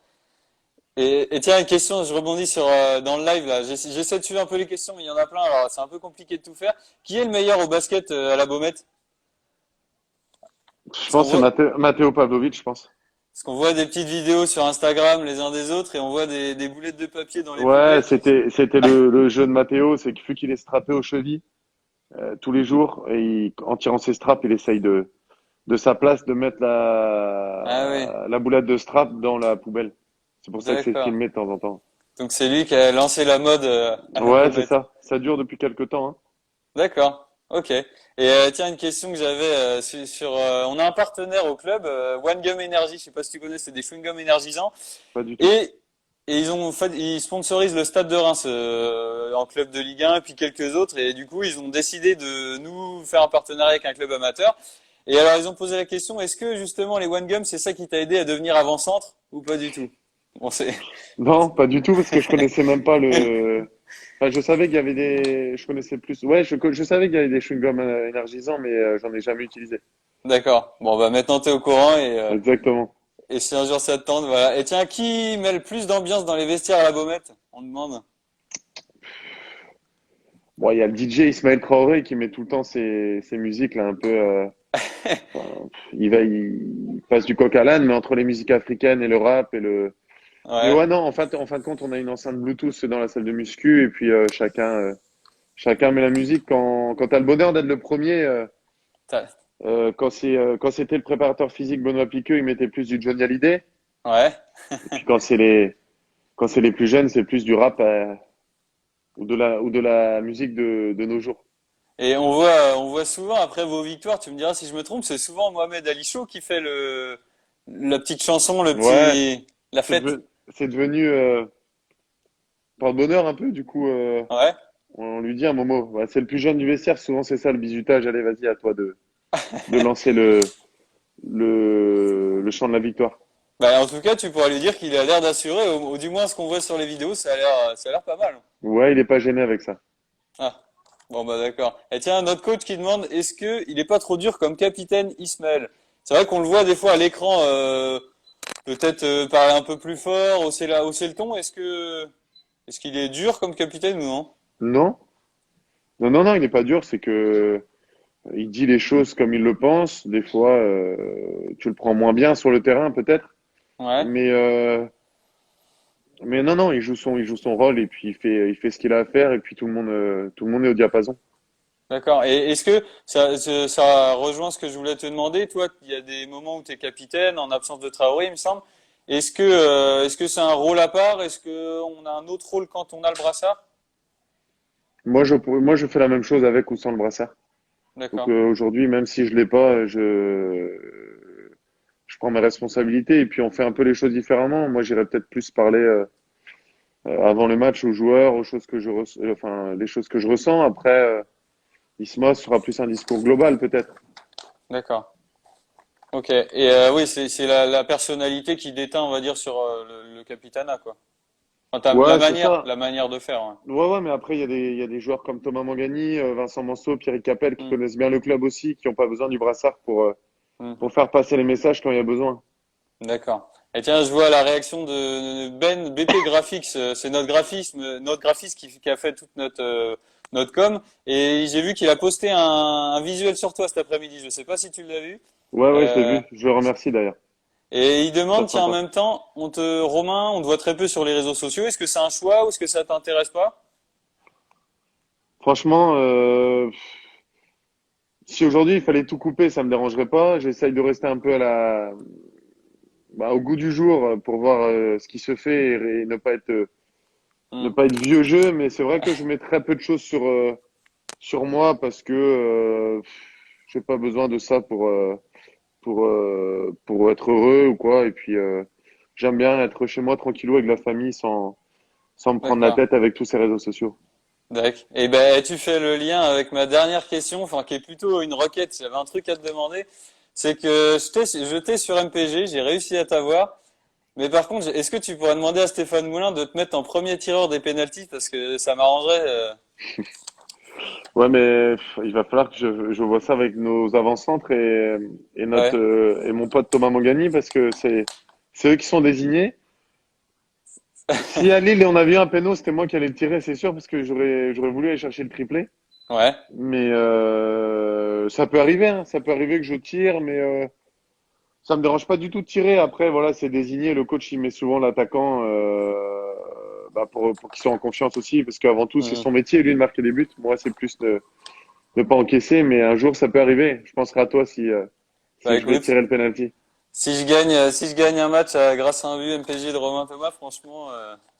S1: Et tiens, une question, je rebondis sur dans le live là. J'essaie de suivre un peu les questions, mais il y en a plein, alors c'est un peu compliqué de tout faire. Qui est le meilleur au basket à la Baumette?
S2: Je
S1: Parce qu'on
S2: pense que c'est
S1: voit,
S2: Matteo Pavlovic, je pense.
S1: parce qu'on voit des petites vidéos sur Instagram les uns des autres et on voit des boulettes de papier dans les
S2: Ouais,
S1: poubelles.
S2: c'était le jeu de Matteo, c'est que vu qu'il est strappé aux chevilles tous les jours, en tirant ses straps, il essaye de sa place de mettre
S1: Ah oui,
S2: la boulette de strap dans la poubelle. C'est pour ça que c'est
S1: d'accord.
S2: filmé de temps en temps.
S1: Donc c'est lui qui a lancé la mode à la
S2: Ouais, c'est
S1: Baumette.
S2: ça. Ça dure depuis quelques temps, hein.
S1: D'accord. Ok. Et tiens, une question que j'avais on a un partenaire au club, One Gum Energy. Je sais pas si tu connais, c'est des chewing-gums énergisants.
S2: Pas du tout.
S1: Et ils sponsorisent le Stade de Reims en club de Ligue 1 et puis quelques autres. Et du coup, ils ont décidé de nous faire un partenariat avec un club amateur. Et alors, ils ont posé la question, est-ce que justement les One Gum, c'est ça qui t'a aidé à devenir avant-centre ou pas du tout? Bon, c'est
S2: Non, pas du tout, parce que je connaissais même pas le. Enfin, je savais qu'il y avait des. Je connaissais plus. Ouais, je savais qu'il y avait des chewing-gums énergisants, mais j'en ai jamais utilisé.
S1: d'accord. Bon, bah maintenant t'es au courant
S2: Exactement.
S1: et si un jour ça te tente, voilà. Et tiens, qui met le plus d'ambiance dans les vestiaires à la Baumette? On demande.
S2: Bon, il y a le DJ Ismaël Traoré qui met tout le temps ses musiques là un peu. Il passe du coq à l'âne, mais entre les musiques africaines et le rap et le. Mais
S1: Ouais.
S2: ouais, non, en fin de compte, on a une enceinte Bluetooth dans la salle de muscu et puis chacun met la musique quand t'as le bonheur d'être le premier.
S1: T'as-
S2: Quand c'était le préparateur physique Benoît Piqueux, il mettait plus du Johnny Hallyday.
S1: Ouais.
S2: Et puis quand c'est les plus jeunes, c'est plus du rap ou de la musique de nos jours.
S1: Et on voit souvent après vos victoires, tu me diras si je me trompe, c'est souvent Mohamed Ali Chaud qui fait la petite chanson,
S2: Ouais,
S1: la fête.
S2: c'est devenu porte-bonheur un peu. Du coup,
S1: Ouais.
S2: on lui dit un Momo. Ouais, c'est le plus jeune du vestiaire. Souvent, c'est ça le bizutage. Allez, vas-y, à toi de lancer le chant de la victoire.
S1: Bah, en tout cas, tu pourras lui dire qu'il a l'air d'assurer, ou du moins ce qu'on voit sur les vidéos, ça a l'air pas mal.
S2: Ouais, il est pas gêné avec ça.
S1: Ah. Bon bah d'accord. Et tiens, notre coach qui demande, est-ce que il est pas trop dur comme capitaine Ismaël? C'est vrai qu'on le voit des fois à l'écran, peut-être parler un peu plus fort, hausser le ton. Est-ce qu'il est dur comme capitaine ou non?
S2: Non? Non, non, non, il n'est pas dur, c'est que il dit les choses comme il le pense. Des fois, tu le prends moins bien sur le terrain, peut-être.
S1: Ouais.
S2: Mais, euh, mais non, non, il joue son rôle et puis il fait ce qu'il a à faire et puis tout le monde est au diapason.
S1: D'accord. Et est-ce que ça rejoint ce que je voulais te demander? Toi, il y a des moments où tu es capitaine en absence de Traoré, il me semble. Est-ce que c'est un rôle à part? Est-ce que on a un autre rôle quand on a le brassard?
S2: Moi, je fais la même chose avec ou sans le brassard. Donc
S1: D'accord.
S2: aujourd'hui, même si je l'ai pas, je prends mes responsabilités et puis on fait un peu les choses différemment. Moi, j'irais peut-être plus parler avant le match aux joueurs, aux choses que enfin les choses que je ressens. Après, Isma sera plus un discours global peut-être.
S1: D'accord. Ok. Et oui, c'est la personnalité qui déteint, on va dire, sur le capitanat, quoi. Enfin,
S2: Ouais, c'est ça.
S1: la manière de faire. Ouais.
S2: Ouais, ouais, mais après, il y a des joueurs comme Thomas Mangani, Vincent Manceau, Pierre Capel qui
S1: Hmm,
S2: connaissent bien le club aussi, qui n'ont pas besoin du brassard
S1: hmm.
S2: pour faire passer les messages quand il y a besoin.
S1: D'accord. Et tiens, je vois la réaction de Ben BP Graphics, c'est notre graphiste qui a fait toute notre com. Et j'ai vu qu'il a posté un visuel sur toi cet après-midi. Je sais pas si tu l'as vu.
S2: Ouais, ouais, je l'ai
S1: Euh,
S2: vu. Je le remercie d'ailleurs.
S1: et il demande,
S2: Super
S1: tiens, en
S2: sympa.
S1: même temps, Romain, on te voit très peu sur les réseaux sociaux. Est-ce que c'est un choix ou est-ce que ça t'intéresse pas?
S2: Franchement, si aujourd'hui il fallait tout couper, ça me dérangerait pas. J'essaye de rester un peu au goût du jour pour voir ce qui se fait et ne
S1: Hmm.
S2: pas être vieux jeu. Mais c'est vrai que je mets très peu de choses sur moi parce que j'ai pas besoin de ça pour être heureux ou quoi. Et puis j'aime bien être chez moi tranquillou avec la famille sans me prendre la
S1: D'accord.
S2: tête avec tous ces réseaux sociaux.
S1: D'accord. Et ben, tu fais le lien avec ma dernière question, enfin, qui est plutôt une requête. J'avais un truc à te demander. C'est que je t'ai sur MPG, j'ai réussi à t'avoir. Mais par contre, est-ce que tu pourrais demander à Stéphane Moulin de te mettre en premier tireur des pénaltys parce que ça m'arrangerait.
S2: Ouais, mais il va falloir que je vois ça avec nos avant-centres
S1: Ouais.
S2: et mon pote Thomas Mangani parce que c'est eux qui sont désignés. Si à Lille on avait eu un péno, c'était moi qui allais le tirer, c'est sûr, parce que j'aurais voulu aller chercher le triplé.
S1: Ouais.
S2: Mais ça peut arriver, hein, ça peut arriver que je tire, mais ça me dérange pas du tout de tirer. Après, voilà, c'est désigné. Le coach il met souvent l'attaquant pour qu'il soit en confiance aussi, parce qu'avant tout c'est
S1: Mhm.
S2: son métier lui de marquer des buts. Moi c'est plus de pas encaisser, mais un jour ça peut arriver. Je penserai à toi
S1: Bah
S2: si je vais
S1: écoute,
S2: tirer le penalty.
S1: si je gagne un match grâce à un but MPG de Romain Thomas, franchement,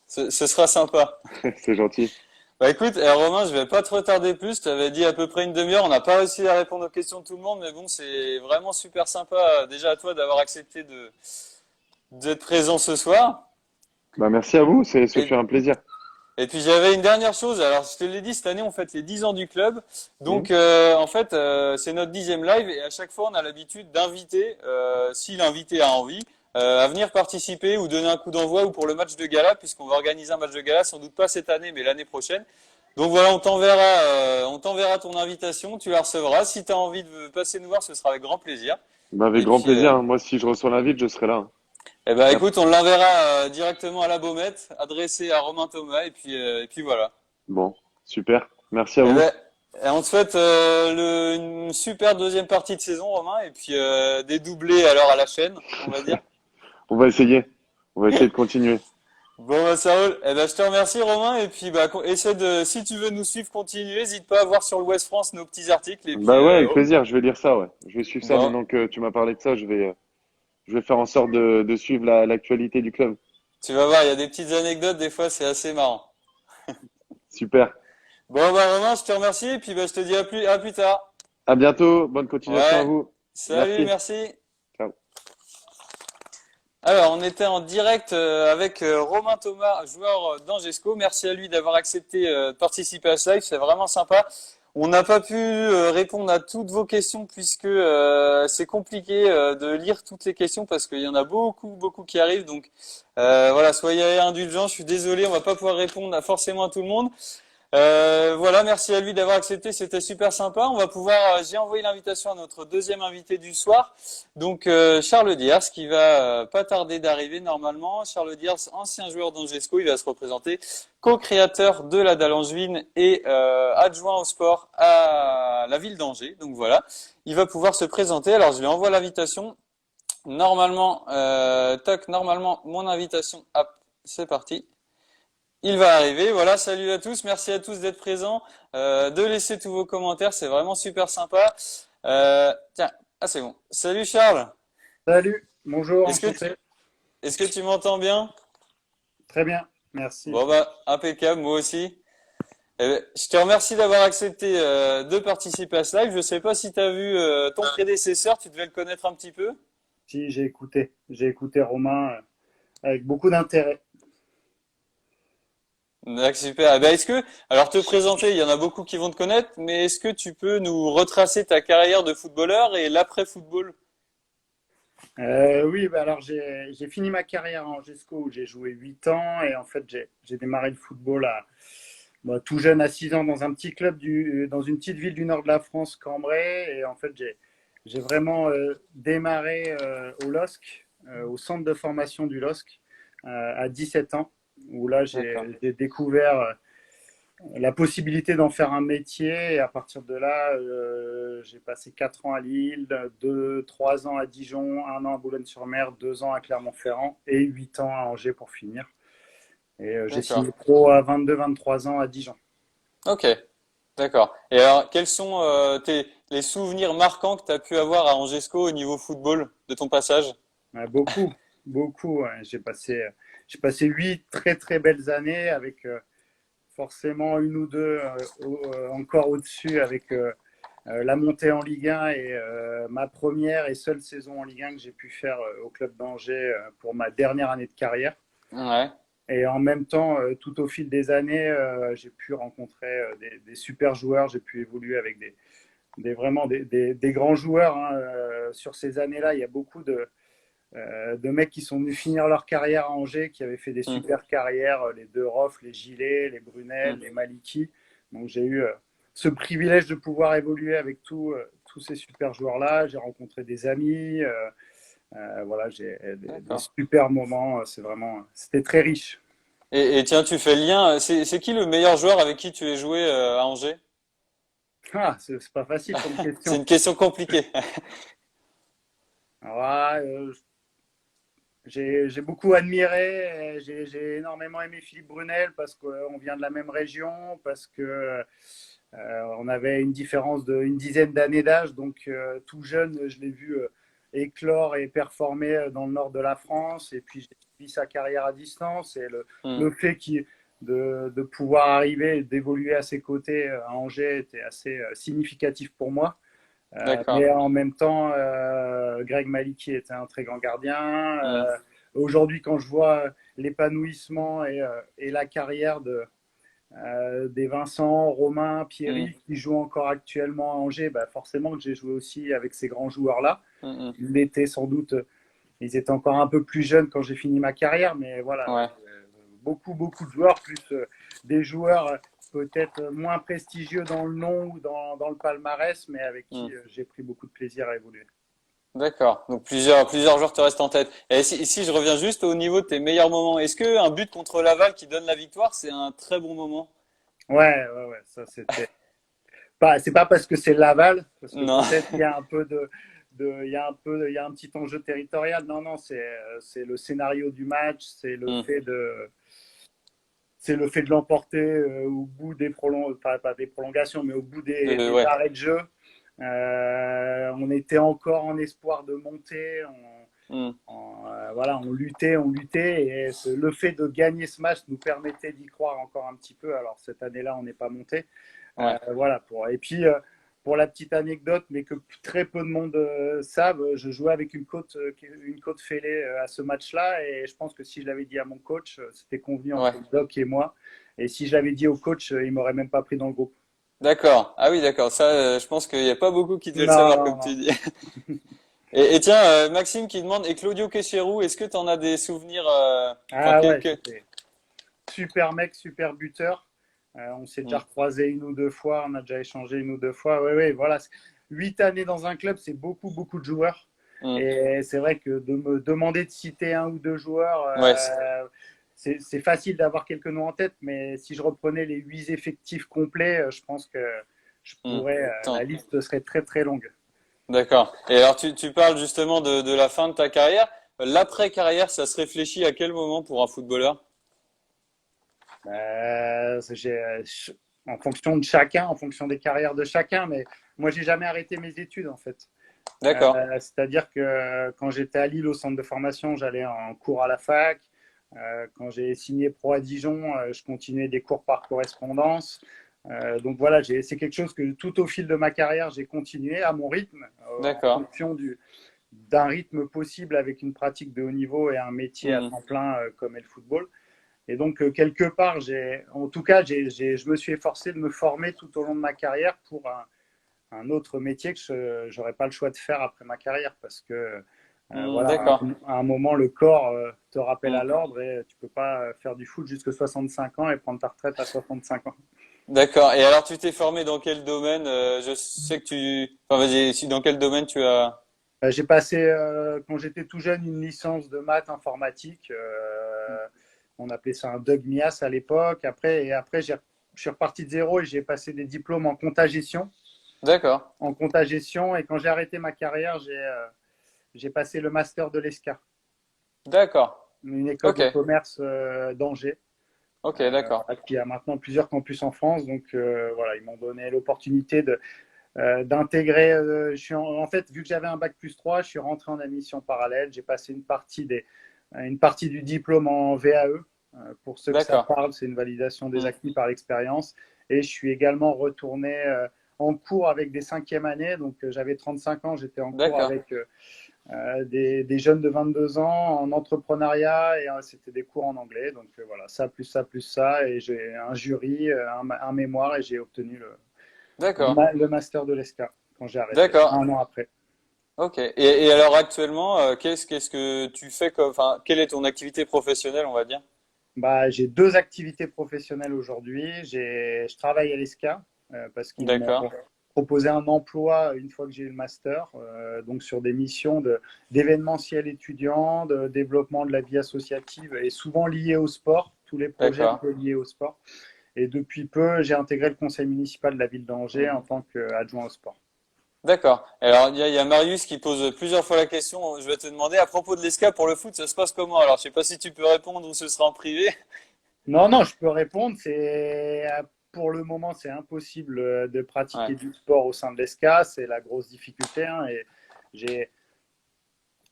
S1: ce sera sympa.
S2: C'est gentil.
S1: Bah écoute, Romain, je vais pas te retarder plus. Je t'avais dit à peu près une demi-heure. On n'a pas réussi à répondre aux questions de tout le monde, mais bon, c'est vraiment super sympa déjà à toi d'avoir accepté d'être présent ce soir.
S2: Bah, merci à vous, ce
S1: Et,
S2: fut un plaisir.
S1: et puis j'avais une dernière chose. Alors je te l'ai dit, cette année on fête les 10 ans du club.
S2: Hmm.
S1: Donc en fait c'est notre 10e live et à chaque fois on a l'habitude d'inviter, si l'invité a envie, à venir participer ou donner un coup d'envoi ou pour le match de gala, puisqu'on va organiser un match de gala, sans doute pas cette année mais l'année prochaine. Donc voilà, on t'enverra ton invitation, tu la recevras. Si tu as envie de passer nous voir, ce sera avec grand plaisir.
S2: Bah, avec
S1: Et
S2: grand
S1: puis,
S2: plaisir, hein. Moi, si je reçois l'invite, je serai là, hein.
S1: eh ben,
S2: Merci.
S1: écoute, on l'enverra directement à la Baumette, adressé à Romain Thomas, et puis voilà.
S2: Bon, super. Merci à
S1: Eh
S2: vous.
S1: ben, on te souhaite une super deuxième partie de saison, Romain, et puis des doublés alors à la chaîne, on va dire.
S2: On va essayer. On va essayer de continuer.
S1: Bon, bah, ça roule. Eh ben, je te remercie, Romain, et puis bah, si tu veux nous suivre, continue. N'hésite pas à voir sur l'Ouest France nos petits articles, et puis
S2: Bah ouais, avec plaisir. Je vais lire ça, ouais. Je vais suivre ça
S1: bon,
S2: maintenant que tu m'as parlé de ça. Je vais faire en sorte de suivre l'actualité du club.
S1: tu vas voir, il y a des petites anecdotes, des fois, c'est assez marrant.
S2: Super.
S1: Bon, bah, Romain, je te remercie, et puis bah, je te dis à plus tard.
S2: À bientôt. Bonne continuation à
S1: Ouais,
S2: vous.
S1: salut,
S2: Merci.
S1: merci.
S2: Ciao.
S1: Alors, on était en direct avec Romain Thomas, joueur d'Angesco. Merci à lui d'avoir accepté de participer à ce live, c'est vraiment sympa. On n'a pas pu répondre à toutes vos questions puisque c'est compliqué de lire toutes les questions parce qu'il y en a beaucoup qui arrivent. Donc voilà, soyez indulgents. Je suis désolé, on va pas pouvoir répondre forcément à tout le monde. Voilà, merci à lui d'avoir accepté, c'était super sympa. On va pouvoir, j'ai envoyé l'invitation à notre deuxième invité du soir, donc Charles Diers, qui va pas tarder d'arriver normalement. Charles Diers, ancien joueur d'Angesco, il va se représenter, co-créateur de la Dalle Angevine et adjoint au sport à la ville d'Angers. Donc voilà, il va pouvoir se présenter. Alors je lui envoie l'invitation. Normalement, normalement mon invitation, hop, c'est parti. Il va arriver. Voilà, salut à tous. Merci à tous d'être présents, de laisser tous vos commentaires. C'est vraiment super sympa. Tiens, ah c'est bon. Salut Charles.
S3: Salut, bonjour,
S1: Est-ce que tu,
S3: enchanté.
S1: est-ce que tu m'entends bien?
S3: Très bien, merci.
S1: Bon bah impeccable, moi aussi. Je te remercie d'avoir accepté de participer à ce live. Je sais pas si tu as vu ton prédécesseur. Tu devais le connaître un petit peu.
S3: Si, j'ai écouté Romain avec beaucoup d'intérêt.
S1: D'accord, super. Eh ben, alors te présenter, il y en a beaucoup qui vont te connaître, mais est-ce que tu peux nous retracer ta carrière de footballeur et l'après-football?
S3: Oui, bah alors j'ai fini ma carrière en GESCO où j'ai joué 8 ans et en fait j'ai démarré le football tout jeune à 6 ans dans un petit club dans une petite ville du nord de la France, Cambrai, et en fait j'ai vraiment démarré au LOSC, au centre de formation du LOSC à 17 ans, où là
S1: D'accord.
S3: j'ai découvert la possibilité d'en faire un métier. Et à partir de là, j'ai passé 4 ans à Lille, 3 ans à Dijon, 1 an à Boulogne-sur-Mer, 2 ans à Clermont-Ferrand et 8 ans à Angers pour finir. Et j'ai
S1: D'accord.
S3: signé pro à 22-23 ans à Dijon.
S1: Ok. D'accord. Et alors, quels sont les souvenirs marquants que tu as pu avoir à Angesco au niveau football de ton passage?
S3: Ouais, beaucoup, beaucoup. Ouais. J'ai passé 8 très très belles années avec forcément une ou deux encore au-dessus avec la montée en Ligue 1 et ma première et seule saison en Ligue 1 que j'ai pu faire au club d'Angers pour ma dernière année de carrière.
S1: Ouais.
S3: Et en même temps, tout au fil des années, j'ai pu rencontrer des super joueurs, j'ai pu évoluer avec vraiment des grands joueurs. Hein. Sur ces années-là, il y a beaucoup de mecs qui sont venus finir leur carrière à Angers, qui avaient fait des
S1: Hmm.
S3: super carrières, les De Roff, les Gillet, les Brunel,
S1: Hmm.
S3: les Maliki. Donc j'ai eu ce privilège de pouvoir évoluer avec tous ces super joueurs-là. J'ai rencontré des amis, voilà, j'ai des
S1: D'accord.
S3: super moments. C'est vraiment, c'était très riche.
S1: Et tiens, tu fais le lien. C'est qui le meilleur joueur avec qui tu es joué à Angers?
S3: Ah, c'est pas facile comme
S1: C'est
S3: question.
S1: une question compliquée.
S3: Alors, là, j'ai beaucoup admiré, j'ai énormément aimé Philippe Brunel parce qu'on vient de la même région, parce que on avait une différence d'une dizaine d'années d'âge, donc tout jeune, je l'ai vu éclore et performer dans le nord de la France, et puis j'ai suivi sa carrière à distance, et
S1: Hmm.
S3: le fait de pouvoir arriver et d'évoluer à ses côtés à Angers était assez significatif pour moi.
S1: D'accord.
S3: Mais en même temps, Greg Maliki était un très grand gardien.
S1: Hmm.
S3: Aujourd'hui, quand je vois l'épanouissement et la carrière des Vincent, Romain,
S1: Hmm.
S3: Pierry, qui jouent encore actuellement à Angers, bah forcément que j'ai joué aussi avec ces grands joueurs-là.
S1: Hmm. Hmm.
S3: Ils étaient sans doute, ils étaient encore un peu plus jeunes quand j'ai fini ma carrière, mais voilà,
S1: Ouais.
S3: beaucoup, beaucoup de joueurs, plus des joueurs peut-être moins prestigieux dans le nom ou dans le palmarès, mais avec
S1: Hmm.
S3: qui j'ai pris beaucoup de plaisir à évoluer.
S1: D'accord. Donc plusieurs joueurs te restent en tête. Et si je reviens juste au niveau de tes meilleurs moments, est-ce que un but contre Laval qui donne la victoire, c'est un très bon moment?
S3: Ouais, ça c'était pas, c'est pas parce que c'est Laval, parce que
S1: Non.
S3: peut-être il y a un peu il y a un petit enjeu territorial. Non, non, c'est le scénario du match,
S1: Hmm.
S3: c'est le fait de l'emporter au bout des pas des prolongations, mais au bout des
S1: Ouais.
S3: arrêts de jeu. On était encore en espoir de monter.
S1: Hmm.
S3: Voilà, on luttait, et le fait de gagner ce match nous permettait d'y croire encore un petit peu. Alors cette année-là, on n'est pas monté.
S1: Ouais.
S3: Voilà. Et puis pour la petite anecdote, mais que très peu de monde savent, je jouais avec une côte fêlée à ce match-là, et je pense que si je l'avais dit à mon coach, c'était convenu
S1: Ouais.
S3: entre Doc et moi. Et si je l'avais dit au coach, il m'aurait même pas pris dans le groupe.
S1: D'accord. Ah oui, d'accord. Ça, je pense qu'il n'y a pas beaucoup qui devaient le
S3: Non,
S1: savoir,
S3: non,
S1: comme tu
S3: non.
S1: dis. Et tiens, Maxime qui demande, et Claudio Quechero, est-ce que tu en as des souvenirs, enfin,
S3: Ah ouais, c'était super mec, super buteur. On s'est déjà
S1: Mm.
S3: recroisé une ou deux fois, on a déjà échangé une ou deux fois. Oui, oui, voilà. 8 années dans un club, c'est beaucoup, beaucoup de joueurs.
S1: Mm.
S3: Et c'est vrai que de me demander de citer un ou deux joueurs,
S1: Ouais,
S3: c'est facile d'avoir quelques noms en tête, mais si je reprenais les 8 effectifs complets, je pense que je
S1: mm.
S3: pourrais, la
S1: Attends.
S3: liste serait très, très longue.
S1: D'accord. Et alors, tu parles justement de la fin de ta carrière. L'après-carrière, ça se réfléchit à quel moment pour un footballeur?
S3: Euh, j'ai- En fonction de chacun, en fonction des carrières de chacun, mais moi, j'ai jamais arrêté mes études, en fait.
S1: D'accord.
S3: C'est-à-dire que quand j'étais à Lille au centre de formation, j'allais en cours à la fac. Quand j'ai signé pro à Dijon, je continuais des cours par correspondance. Donc voilà, c'est quelque chose que tout au fil de ma carrière, j'ai continué à mon rythme, en
S1: D'accord.
S3: fonction d'un rythme possible avec une pratique de haut niveau et un métier à
S1: Mm.
S3: temps plein comme est le football. Et donc, quelque part, en tout cas, je me suis efforcé de me former tout au long de ma carrière pour un autre métier que je n'aurais pas le choix de faire après ma carrière parce que
S1: Mm,
S3: voilà,
S1: d'accord.
S3: à un moment, le corps te rappelle
S1: Mm.
S3: à l'ordre et tu peux pas faire du foot jusqu'à 65 ans et prendre ta retraite à 65 ans.
S1: D'accord. Et alors, tu t'es formé dans quel domaine? Je sais que enfin, vas-y, dans quel domaine tu as?
S3: J'ai passé, quand j'étais tout jeune, une licence de maths informatique. On appelait ça un Doug Mias à l'époque. Après, je suis reparti de zéro et j'ai passé des diplômes en compta gestion.
S1: D'accord.
S3: Et quand j'ai arrêté ma carrière, j'ai passé le master de l'ESCA,
S1: D'accord.
S3: une école
S1: Ok.
S3: de commerce d'Angers,
S1: Ok, d'accord.
S3: qui a maintenant plusieurs campus en France. Donc voilà, ils m'ont donné l'opportunité d'intégrer. En fait, vu que j'avais un bac plus 3, je suis rentré en admission parallèle. J'ai passé une partie du diplôme en VAE. Pour ceux que ça
S1: D'accord.
S3: parle, c'est une validation des
S1: Mm.
S3: acquis par l'expérience. Et je suis également retourné en cours avec des cinquièmes années. Donc j'avais 35 ans, j'étais en cours
S1: D'accord.
S3: avec des jeunes de 22 ans en entrepreneuriat et c'était des cours en anglais. Donc voilà, ça plus ça plus ça. Et j'ai un jury, un mémoire et j'ai obtenu
S1: D'accord.
S3: le master de l'ESCA quand j'ai arrêté,
S1: D'accord.
S3: un an après.
S1: Ok. Et alors actuellement, qu'est-ce que tu fais enfin, quelle est ton activité professionnelle, on va dire?
S3: Bah, j'ai deux activités professionnelles aujourd'hui. Je travaille à l'ESCA parce qu'ils m'ont
S1: D'accord.
S3: proposé un emploi une fois que j'ai eu le master, donc sur des missions d'événementiel étudiant, de développement de la vie associative et souvent liés au sport. Tous les projets
S1: D'accord.
S3: étaient liés au sport. Et depuis peu, j'ai intégré le conseil municipal de la ville d'Angers
S1: Mm.
S3: en tant qu'adjoint au sport.
S1: D'accord. Alors, il y a Marius qui pose plusieurs fois la question. Je vais te demander à propos de l'ESCA pour le foot, ça se passe comment? Alors, je sais pas si tu peux répondre ou ce sera en privé.
S3: Non, non, je peux répondre. Pour le moment, c'est impossible de
S1: Ouais.
S3: pratiquer du sport au sein de l'ESCA. C'est la grosse difficulté, hein, et j'ai,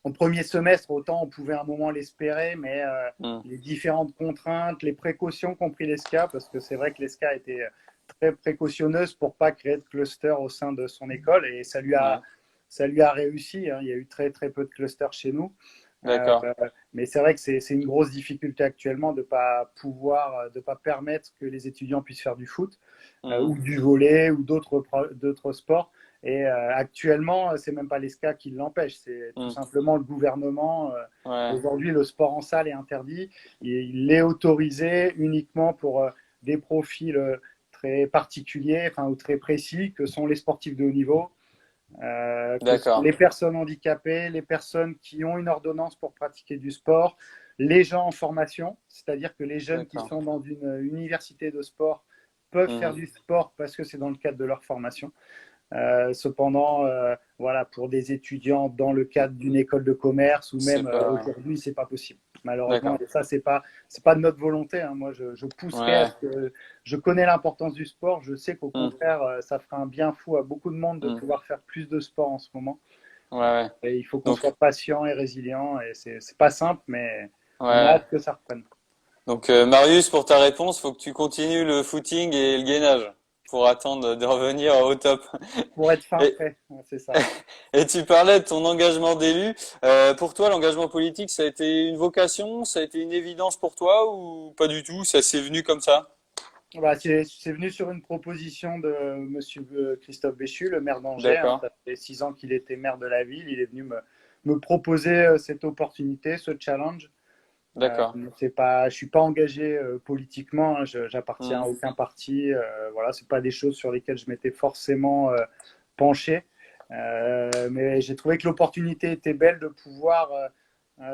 S3: en premier semestre, autant on pouvait à un moment l'espérer, mais
S1: Mm.
S3: les différentes contraintes, les précautions qu'ont pris l'ESCA, parce que c'est vrai que l'ESCA était très précautionneuse pour pas créer de cluster au sein de son école, et
S1: Ouais.
S3: ça lui a réussi, hein. Il y a eu très très peu de clusters chez nous. Euh,
S1: D'accord.
S3: mais c'est vrai que c'est une grosse difficulté actuellement de pas permettre que les étudiants puissent faire du foot
S1: Mm.
S3: ou du volley ou d'autres sports. Et actuellement, c'est même pas l'ESCA qui l'empêche, c'est tout
S1: Mm.
S3: simplement le gouvernement.
S1: Ouais.
S3: Aujourd'hui, le sport en salle est interdit. Il est autorisé uniquement pour des profils très particuliers, enfin, ou très précis, que sont les sportifs de haut niveau, que sont
S1: D'accord.
S3: les personnes handicapées, les personnes qui ont une ordonnance pour pratiquer du sport, les gens en formation, c'est-à-dire que les jeunes qui
S1: D'accord.
S3: sont dans une université de sport peuvent faire
S1: Mm.
S3: du sport parce que c'est dans le cadre de leur formation. Cependant, voilà, pour des étudiants dans le cadre d'une école de commerce ou
S1: C'est
S3: même
S1: pas.
S3: aujourd'hui, c'est pas possible. Malheureusement,
S1: D'accord.
S3: et ça, c'est pas de notre volonté, hein. Moi, je pousserai à
S1: Ouais.
S3: ce que je connais l'importance du sport. Je sais qu'au
S1: Mm.
S3: contraire, ça fera un bien fou à beaucoup de monde de
S1: Mm.
S3: pouvoir faire plus de sport en ce moment.
S1: Ouais, ouais.
S3: Et il faut qu'on
S1: Donc,
S3: soit patient et résilient. Et c'est pas simple, mais on a
S1: ouais.
S3: hâte que ça reprenne.
S1: Donc, Marius, pour ta réponse, faut que tu continues le footing et le gainage pour attendre de revenir au top.
S3: Pour être fin
S1: Et,
S3: prêt, c'est ça.
S1: et tu parlais de ton engagement d'élu. Pour toi, l'engagement politique, ça a été une vocation, ça a été une évidence pour toi ou pas du tout? Ça s'est venu comme ça?
S3: Bah, c'est venu sur une proposition de Monsieur Christophe Béchu, le maire d'Angers, hein.
S1: D'accord.
S3: Ça fait 6 ans qu'il était maire de la ville. Il est venu me proposer cette opportunité, ce challenge.
S1: D'accord.
S3: C'est pas, je suis pas engagé politiquement, hein, j'appartiens
S1: Hmm.
S3: à aucun parti. Voilà, c'est pas des choses sur lesquelles je m'étais forcément penché. Mais j'ai trouvé que l'opportunité était belle de pouvoir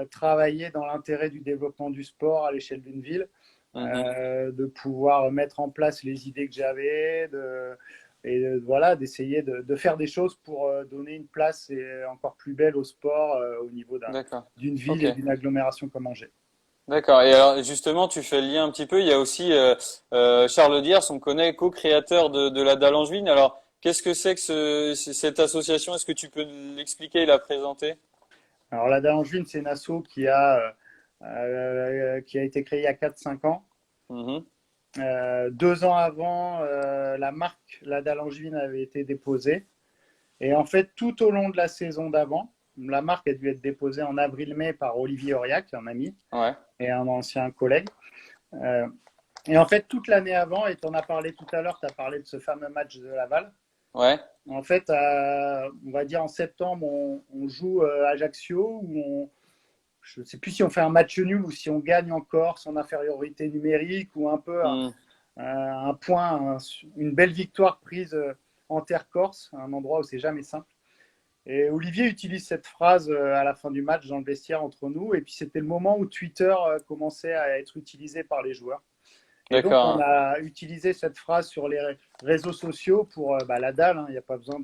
S3: travailler dans l'intérêt du développement du sport à l'échelle d'une ville,
S1: Mhm.
S3: de pouvoir mettre en place les idées que j'avais, voilà, d'essayer de faire des choses pour donner une place encore plus belle au sport au niveau
S1: D'accord.
S3: d'une ville
S1: Ok.
S3: et d'une agglomération comme Angers.
S1: D'accord. Et alors justement, tu fais le lien un petit peu. Il y a aussi Charles Diers, on connaît, co-créateur de la Dalle Angevine. Alors, qu'est-ce que c'est que cette association? Est-ce que tu peux l'expliquer et la présenter?
S3: Alors la Dalle Angevine, c'est une asso qui a été créée il y a 4-5 ans.
S1: Mhm.
S3: 2 ans avant, la marque La Dalle Angevine avait été déposée. Et en fait, tout au long de la saison d'avant, la marque a dû être déposée en avril-mai par Olivier Auriac, un ami
S1: Ouais.
S3: et un ancien collègue. Euh, et en fait, toute l'année avant, et tu en as parlé tout à l'heure, tu as parlé de ce fameux match de Laval.
S1: Ouais.
S3: En fait, on va dire en septembre, on joue Ajaccio, je ne sais plus si on fait un match nul ou si on gagne encore son infériorité numérique ou un peu
S1: Hmm.
S3: un point, une belle victoire prise en terre corse, un endroit où c'est jamais simple. Et Olivier utilise cette phrase à la fin du match dans le vestiaire entre nous. Et puis c'était le moment où Twitter commençait à être utilisé par les joueurs. Et donc on
S1: D'accord.
S3: a utilisé cette phrase sur les réseaux sociaux pour la dalle. Il n'y a pas besoin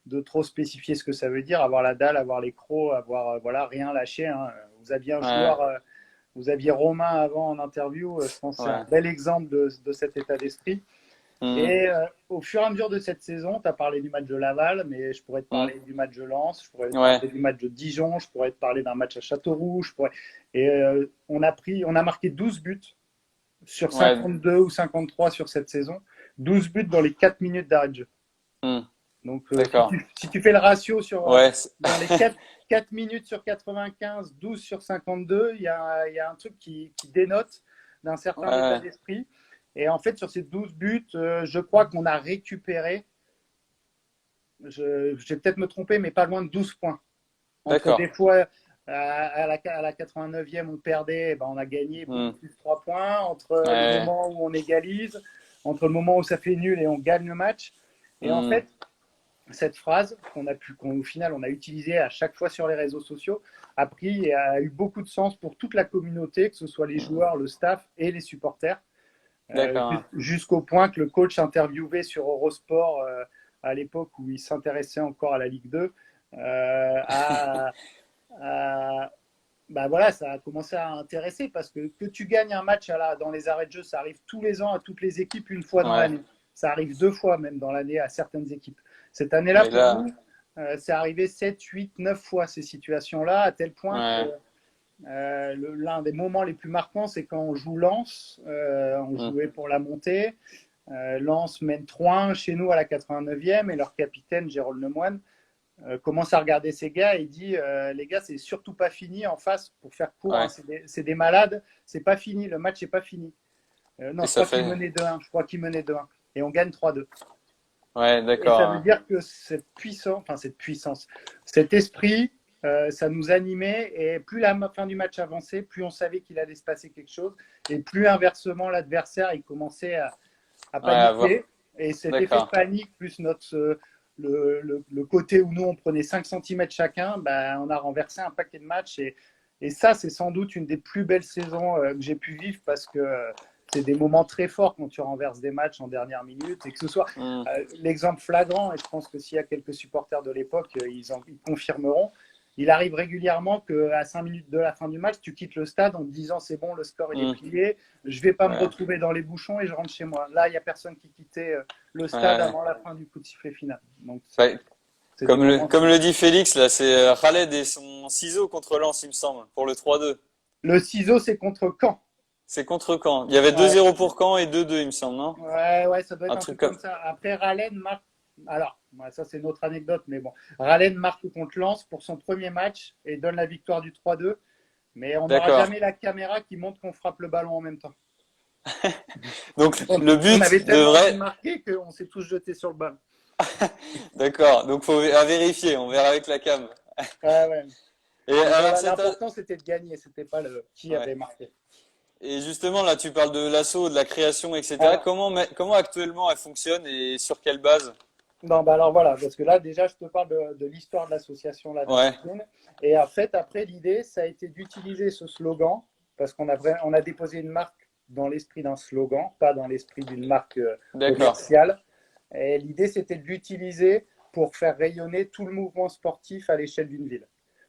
S3: de trop spécifier ce que ça veut dire. Avoir la dalle, avoir les crocs, avoir voilà, rien lâché. Hein. Vous aviez un
S1: Ouais.
S3: joueur, vous aviez Romain avant en interview. Je pense que c'est un
S1: Ouais.
S3: bel exemple de cet état d'esprit.
S1: Hmm.
S3: Et au fur et à mesure de cette saison, tu as parlé du match de Laval, mais je pourrais te
S1: Hmm.
S3: parler du match de Lens, je pourrais te
S1: Ouais.
S3: parler du match de Dijon, je pourrais te parler d'un match à Châteauroux. Et on a marqué 12 buts sur
S1: Ouais.
S3: 52 ou 53 sur cette saison. 12 buts dans les 4 minutes d'arrêt de jeu.
S1: Hmm.
S3: Donc
S1: D'accord.
S3: si tu fais le ratio
S1: Ouais.
S3: dans les 4 minutes sur 95, 12 sur 52, il y a un truc qui dénote d'un certain état
S1: Ouais.
S3: d'esprit. Et en fait, sur ces 12 buts, je crois qu'on a récupéré, je vais peut-être me tromper, mais pas loin de 12 points. Entre
S1: D'accord.
S3: des fois, à la 89e, on perdait, et ben on a gagné
S1: Hmm.
S3: beaucoup plus de 3 points. Entre le
S1: Ouais.
S3: moment où on égalise, entre le moment où ça fait nul et on gagne le match. Et en
S1: Hmm.
S3: fait, cette phrase qu'au final on a utilisée à chaque fois sur les réseaux sociaux a pris et a eu beaucoup de sens pour toute la communauté, que ce soit les
S1: Hmm.
S3: joueurs, le staff et les supporters,
S1: D'accord.
S3: jusqu'au point que le coach interviewé sur Eurosport à l'époque où il s'intéressait encore à la Ligue 2 a, a bah voilà, ça a commencé à intéresser parce que tu gagnes un match dans les arrêts de jeu, ça arrive tous les ans à toutes les équipes une fois dans
S1: Ouais.
S3: l'année. Ça arrive 2 fois même dans l'année à certaines équipes. Cette année-là,
S1: Mais
S3: pour
S1: là,
S3: nous, c'est arrivé 7, 8, 9 fois ces situations-là, à tel point que
S1: ouais.
S3: l'un des moments les plus marquants, c'est quand on joue Lens, on
S1: Hmm.
S3: jouait pour la montée. Lens mène 3-1 chez nous à la 89e et leur capitaine, Jérôme Lemoine, commence à regarder ces gars et dit les gars, c'est surtout pas fini en face pour faire court, hein,
S1: Ouais.
S3: c'est des malades, c'est pas fini, le match est pas fini. Non,
S1: Et
S3: je
S1: ça
S3: crois qu'il
S1: fait.
S3: menait 2-1, je crois qu'il menait 2-1 et on gagne 3-2.
S1: Ouais,
S3: Et ça veut
S1: d'accord.
S3: dire que cette puissance, cet esprit, ça nous animait et plus la fin du match avançait, plus on savait qu'il allait se passer quelque chose et plus inversement l'adversaire il commençait à
S1: Ouais, à voir.
S3: paniquer. Et cet effet de
S1: D'accord.
S3: panique, plus le côté où nous, on prenait 5 cm chacun, ben, on a renversé un paquet de matchs. Et ça, c'est sans doute une des plus belles saisons que j'ai pu vivre parce que c'est des moments très forts quand tu renverses des matchs en dernière minute. Et que ce soit
S1: Hmm.
S3: l'exemple flagrant, et je pense que s'il y a quelques supporters de l'époque, ils confirmeront. Il arrive régulièrement qu'à 5 minutes de la fin du match, tu quittes le stade en te disant c'est bon, le score il est
S1: Hmm.
S3: plié, je ne vais pas me
S1: Ouais.
S3: retrouver dans les bouchons et je rentre chez moi. Là, il n'y a personne qui quittait le stade
S1: Ouais.
S3: avant la fin du coup de sifflet final. Donc,
S1: Bah,
S3: c'est des moments.
S1: comme le dit Félix, là, c'est Khaled et son ciseau contre Lens, il me semble, pour le 3-2.
S3: Le ciseau, c'est contre Caen.
S1: C'est contre Caen. Il y avait
S3: Ouais.
S1: 2-0 pour Caen et 2-2, il me semble, non?
S3: Ouais, ouais, ça doit être
S1: Un
S3: un
S1: truc
S3: truc
S1: comme.
S3: comme ça. Après, Ralen marque. Alors, ça, c'est une autre anecdote, mais bon. Ralen marque contre Lens pour son premier match et donne la victoire du 3-2. Mais on n'aura
S1: D'accord.
S3: jamais la caméra qui montre qu'on frappe le ballon en même temps.
S1: Donc,
S3: On,
S1: le
S3: on avait
S1: but
S3: tellement envie de
S1: devrait.
S3: marquer qu'on s'est tous jetés sur le ballon.
S1: D'accord. Donc, faut à vérifier. On verra avec la cam.
S3: Ouais, ouais.
S1: Et
S3: Donc
S1: alors,
S3: voilà, l'important c'était de gagner, c'était pas le qui
S1: ouais.
S3: avait marqué.
S1: Et justement, là, tu parles de l'asso, de la création, etc.
S3: Alors,
S1: Comment actuellement elle fonctionne et sur quelle base?
S3: non, bah alors voilà, parce que là déjà je te parle de l'histoire de l'association La
S1: Ouais,
S3: Valentine. Et en fait, après l'idée, ça a été d'utiliser ce slogan, parce on a déposé une marque dans l'esprit d'un slogan, pas dans l'esprit d'une marque
S1: d'accord,
S3: commerciale. Et l'idée, c'était de l'utiliser pour faire rayonner tout le mouvement sportif à l'échelle d'une ville.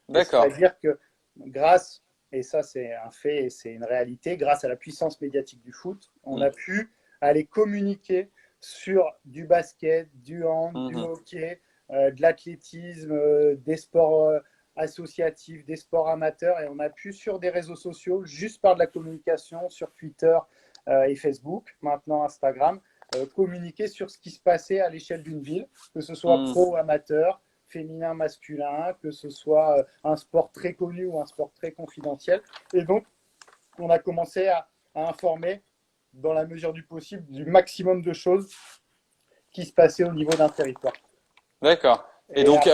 S3: Et
S1: d'accord.
S3: c'est-à-dire que grâce, et ça c'est un fait et c'est une réalité, grâce à la puissance médiatique du foot, on
S1: Mm.
S3: a pu aller communiquer sur du basket, du hand, du
S1: Mhm.
S3: hockey, de l'athlétisme, des sports associatifs, des sports amateurs, et on a pu sur des réseaux sociaux, juste par de la communication sur Twitter et Facebook, maintenant Instagram, communiquer sur ce qui se passait à l'échelle d'une ville, que ce soit
S1: Mm.
S3: pro ou amateur, féminin, masculin, que ce soit un sport très connu ou un sport très confidentiel. Et donc, on a commencé à informer dans la mesure du possible du maximum de choses qui se passaient au niveau d'un territoire.
S1: D'accord. Et
S3: Et,
S1: donc,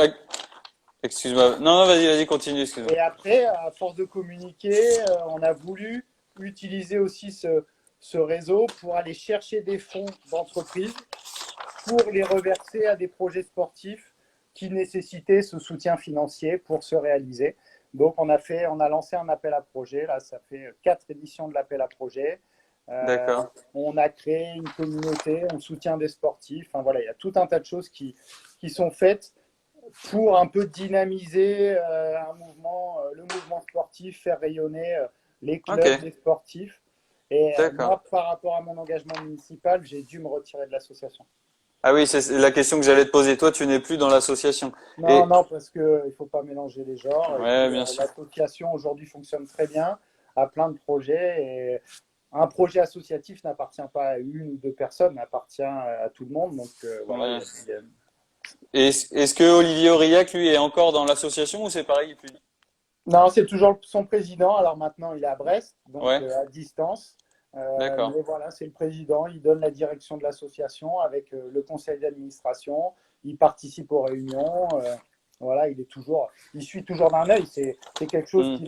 S1: excuse-moi. Non, non, vas-y, continue, excuse-moi.
S3: et après, à force de communiquer, on a voulu utiliser aussi ce réseau pour aller chercher des fonds d'entreprise pour les reverser à des projets sportifs qui nécessitaient ce soutien financier pour se réaliser. Donc on a lancé un appel à projet. Là, ça fait 4 éditions de l'appel à projet. Euh,
S1: D'accord.
S3: on a créé une communauté, on soutient des sportifs. Enfin, voilà, il y a tout un tas de choses qui sont faites pour un peu dynamiser le mouvement sportif, faire rayonner les clubs,
S1: Ok,
S3: les sportifs. Et
S1: d'accord.
S3: moi, par rapport à mon engagement municipal, j'ai dû me retirer de l'association.
S1: Ah oui, c'est la question que j'allais te poser. Toi, tu n'es plus dans l'association.
S3: Non,
S1: Et,
S3: non, parce qu'il ne faut pas mélanger les genres. Et
S1: ouais,
S3: puis,
S1: bien sûr.
S3: l'association aujourd'hui fonctionne très bien, a plein de projets. Et un projet associatif n'appartient pas à une ou deux personnes, appartient à tout le monde. Donc, voilà.
S1: Ouais. Et est-ce que Olivier Aurillac, lui, est encore dans l'association ou c'est pareil, il est plus?
S3: Non, c'est toujours son président. Alors maintenant, il est à Brest, donc
S1: Ouais,
S3: à distance.
S1: d'accord.
S3: Mais voilà, c'est le président. Il donne la direction de l'association avec le conseil d'administration. Il participe aux réunions. Voilà, il suit toujours d'un œil. C'est quelque chose
S1: Hmm,